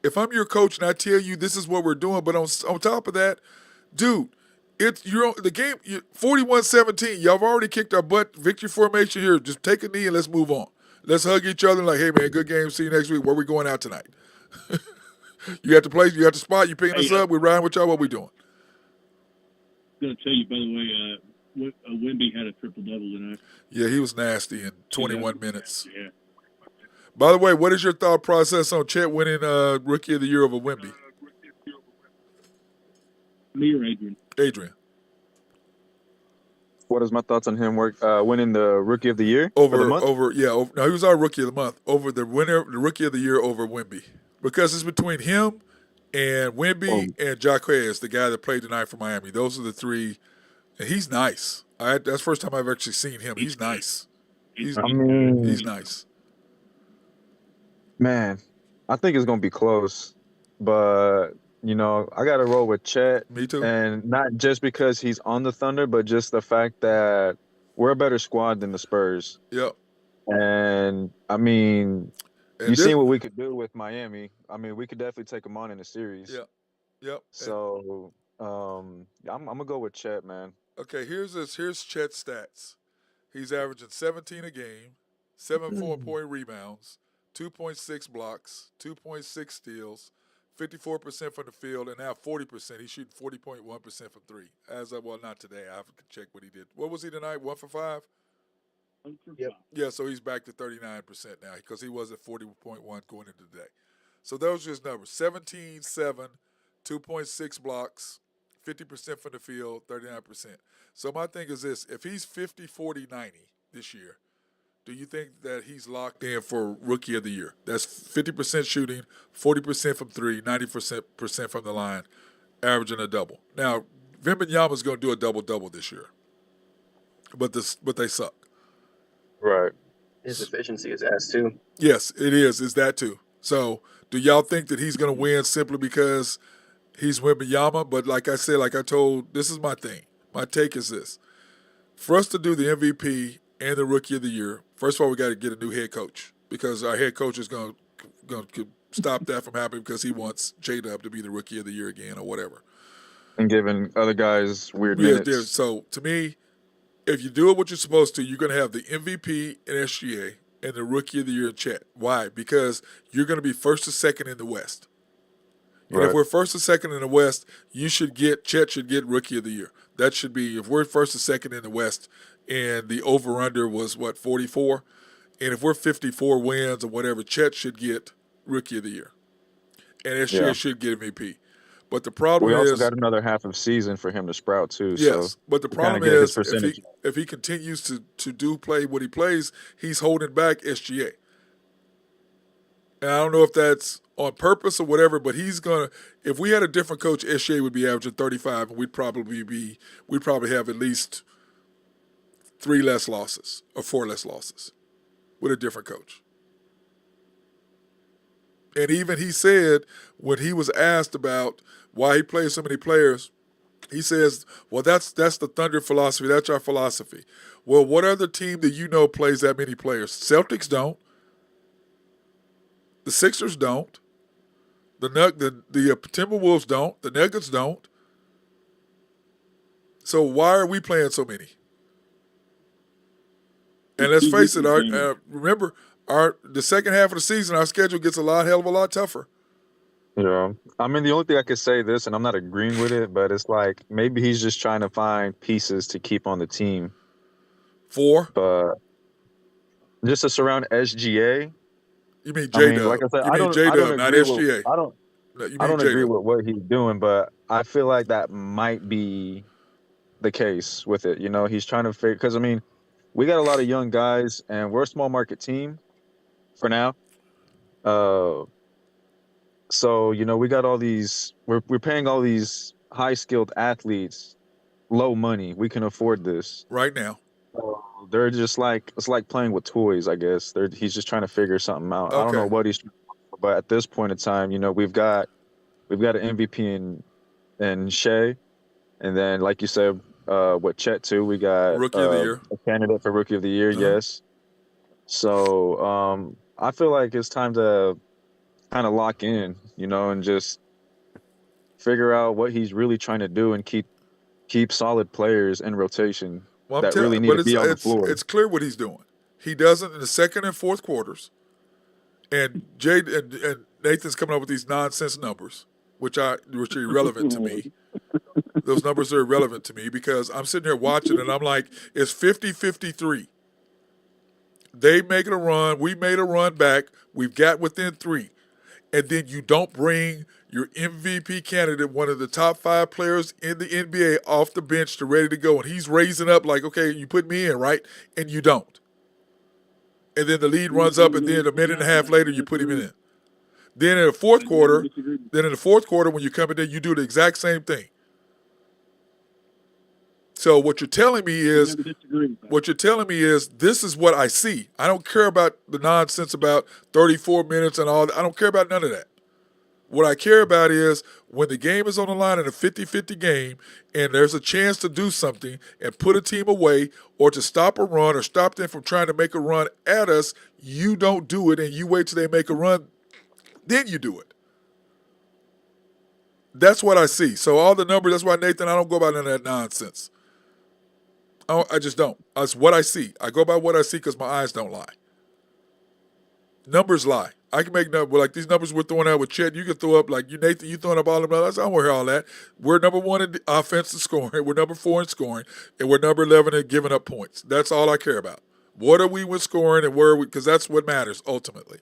B: If I'm your coach and I tell you this is what we're doing, but on top of that, dude, the game 41-17. Y'all have already kicked our butt. Victory formation here. Just take a knee and let's move on. Let's hug each other and like, hey man, good game. See you next week. Where we going out tonight? You got the place. You got the spot. You picking us up. We're riding with y'all. What we doing?
C: I'm gonna tell you, by the way, Wemby had a triple-double tonight.
B: Yeah, he was nasty in 21 minutes.
C: Yeah.
B: By the way, what is your thought process on Chet winning Rookie of the Year over Wemby?
C: Me or Adrian?
B: Adrian.
D: What is my thoughts on him winning the Rookie of the Year?
B: No, he was our Rookie of the Month. Over the Rookie of the Year over Wemby. Because it's between him and Wemby and Jaquez, the guy that played tonight for Miami. Those are the three. And he's nice. That's the first time I've actually seen him. He's nice. He's nice.
D: Man, I think it's going to be close. But, I got to roll with Chet.
B: Me too.
D: And not just because he's on the Thunder, but just the fact that we're a better squad than the Spurs.
B: Yep.
D: And, you've seen what we could do with Miami. We could definitely take them on in a series.
B: Yep.
D: So, I'm going to go with Chet, man.
B: Okay, here's Chet's stats. He's averaging 17 a game, 7 4-point rebounds, 2.6 blocks, 2.6 steals, 54% from the field, and now 40%. He's shooting 40.1% from three. Not today. I have to check what he did. What was he tonight? 1 for 5?
C: Yep.
B: Yeah, so he's back to 39% now because he was at 40.1 going into the day. So those are his numbers. 17, 7, 2.6 blocks, 50% from the field, 39%. So my thing is this. If he's 50, 40, 90 this year, do you think that he's locked in for Rookie of the Year? That's 50% shooting, 40% from three, 90% from the line, averaging a double. Now, Wembanyama's going to do a double-double this year, but they suck.
D: Right.
E: His efficiency is ass too.
B: Yes, it is. It's that too. So, do y'all think that he's going to win simply because he's Wembanyama? But like I said, like I told, this is my thing. My take is this. For us to do the MVP and the Rookie of the Year, first of all, we got to get a new head coach because our head coach is going to stop that from happening because he wants J-Dub to be the Rookie of the Year again or whatever.
D: And giving other guys weird minutes.
B: So, to me, if you do it what you're supposed to, you're going to have the MVP in SGA and the Rookie of the Year in Chet. Why? Because you're going to be first or second in the West. And if we're first or second in the West, Chet should get Rookie of the Year. That should be, if we're first or second in the West and the over-under was, 44? And if we're 54 wins or whatever, Chet should get Rookie of the Year. And SGA should get MVP. But the problem is...
D: We also got another half of season for him to sprout, too.
B: Yes,
D: so
B: but the problem is if he continues to play what he plays, he's holding back SGA. And I don't know if that's on purpose or whatever, but he's going to – if we had a different coach, SGA would be averaging 35, and we'd probably have at least 3 less losses or 4 less losses with a different coach. And even he said when he was asked about why he plays so many players, he says, "Well, that's the Thunder philosophy. That's our philosophy." Well, what other team that you know plays that many players? Celtics don't. The Sixers don't. The Timberwolves don't. The Nuggets don't. So why are we playing so many? And let's face it. Remember, the second half of the season, our schedule gets hell of a lot tougher.
D: Yeah. I mean, the only thing I could say this, and I'm not agreeing with it, but it's like maybe he's just trying to find pieces to keep on the team. But just to surround SGA.
B: You mean J-Dub?
D: Like I said,
B: you mean J-Dub, not SGA.
D: I don't agree with what he's doing, but I feel like that might be the case with it. You know, he's trying to figure, because I mean, we got a lot of young guys, and we're a small market team for now. So you know, we got all these. We're paying all these high skilled athletes low money. We can afford this
B: right now.
D: They're just like, it's like playing with toys, I guess. He's just trying to figure something out.
B: Okay.
D: I don't know what he's, but at this point in time, you know, we've got an MVP in Shea, and then like you said, with Chet too, we got
B: Rookie of the Year,
D: a candidate for Rookie of the Year. Yes. So I feel like it's time to kind of lock in, you know, and just figure out what he's really trying to do and keep solid players in rotation.
B: Well,
D: that really need to be on the floor.
B: It's clear what he's doing. He does it in the second and fourth quarters. And and Nathan's coming up with these nonsense numbers, which are irrelevant to me. Those numbers are irrelevant to me because I'm sitting here watching and I'm like, it's 50-53. They making a run. We made a run back. We've got within 3. And then you don't bring your MVP candidate, one of the top 5 players in the NBA, off the bench to ready to go. And he's raising up like, okay, you put me in, right? And you don't. And then the lead runs up, and then a minute and a half later, you put him in. Then in the fourth quarter, when you come in there, you do the exact same thing. So what you're telling me is, this is what I see. I don't care about the nonsense about 34 minutes and all that. I don't care about none of that. What I care about is when the game is on the line in a 50-50 game and there's a chance to do something and put a team away or to stop a run or stop them from trying to make a run at us, you don't do it and you wait till they make a run, then you do it. That's what I see. So all the numbers, that's why, Nathan, I don't go by none of that nonsense. I just don't. That's what I see. I go by what I see because my eyes don't lie. Numbers lie. I can make numbers like these numbers we're throwing out with Chet. You can throw up like you, Nathan. You throwing up all of them. I don't want to hear all that. We're number 1 in offensive scoring. We're number 4 in scoring, and we're number 11 in giving up points. That's all I care about. What are we with scoring, and where are we? Because that's what matters ultimately.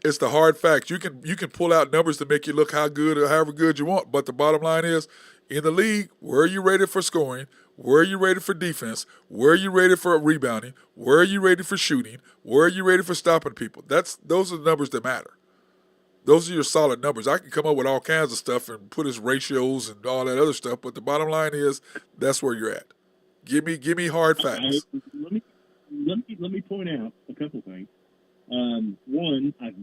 B: It's the hard facts. You can pull out numbers to make you look how good or however good you want, but the bottom line is, in the league, where are you rated for scoring? Where are you rated for defense? Where are you rated for rebounding? Where are you rated for shooting? Where are you rated for stopping people? Those are the numbers that matter. Those are your solid numbers. I can come up with all kinds of stuff and put his ratios and all that other stuff, but the bottom line is that's where you're at. Give me hard facts.
C: Let me point out a couple things. One, I've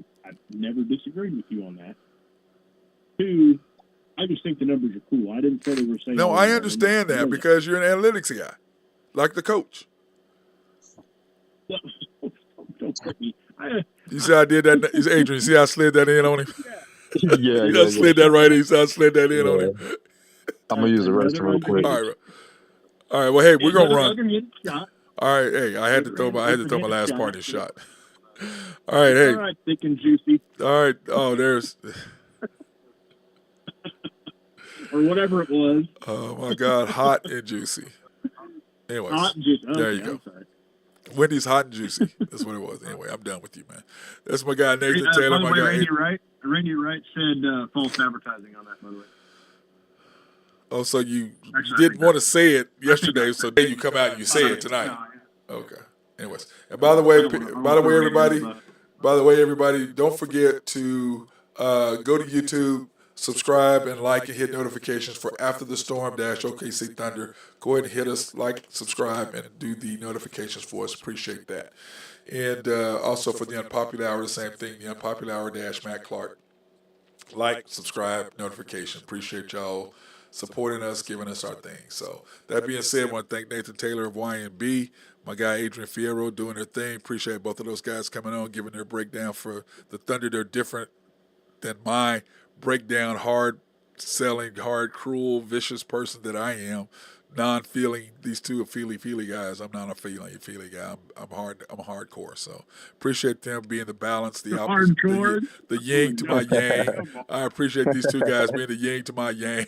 C: never disagreed with you on that. 2, I just think the numbers are cool. I didn't say they were saying.
B: No, I understand that because you're an analytics guy, like the coach.
C: Don't hurt me.
B: You see how I did that? Adrian, you see how I slid that in on him?
D: Yeah.
B: You slid that right in. You see how I slid that in on him?
D: I'm going to use the restroom real quick.
B: All right. Well, hey, we're going to run. All right. Hey, I had to throw my last party shot. All right. Hey.
C: All right, thick and juicy.
B: All right. Oh, there's.
C: Or whatever it was.
B: Oh, my God. Hot and juicy. Anyways.
C: Hot and juicy. Okay,
B: there you go. Wendy's hot and juicy. That's what it was. Anyway, I'm done with you, man. That's my guy, Nathan Taylor.
C: By the way, Randy Wright said false advertising on that, by the way.
B: Oh, so you didn't want to say it yesterday, so then you come out and you say it tonight. Okay. Anyways, and by the way, everybody, don't forget to go to YouTube, subscribe, and like and hit notifications for After the Storm - OKC Thunder. Go ahead and hit us, like, subscribe, and do the notifications for us. Appreciate that. And also for the unpopular hour, the same thing. The unpopular hour dash Matt Clark. Like, subscribe, notification. Appreciate y'all supporting us, giving us our thing. So that being said, I want to thank Nathan Taylor of YNB, my guy Adrian Fierro doing their thing. Appreciate both of those guys coming on, giving their breakdown for the Thunder. They're different than my breakdown, hard selling, hard, cruel, vicious person that I am. Non-feeling, these two are feely guys. I'm not a feely guy. I'm hardcore. So appreciate them being the balance, the opposite,
C: Hardcore.
B: the yin to my yang. I appreciate these two guys being the yin to my yang.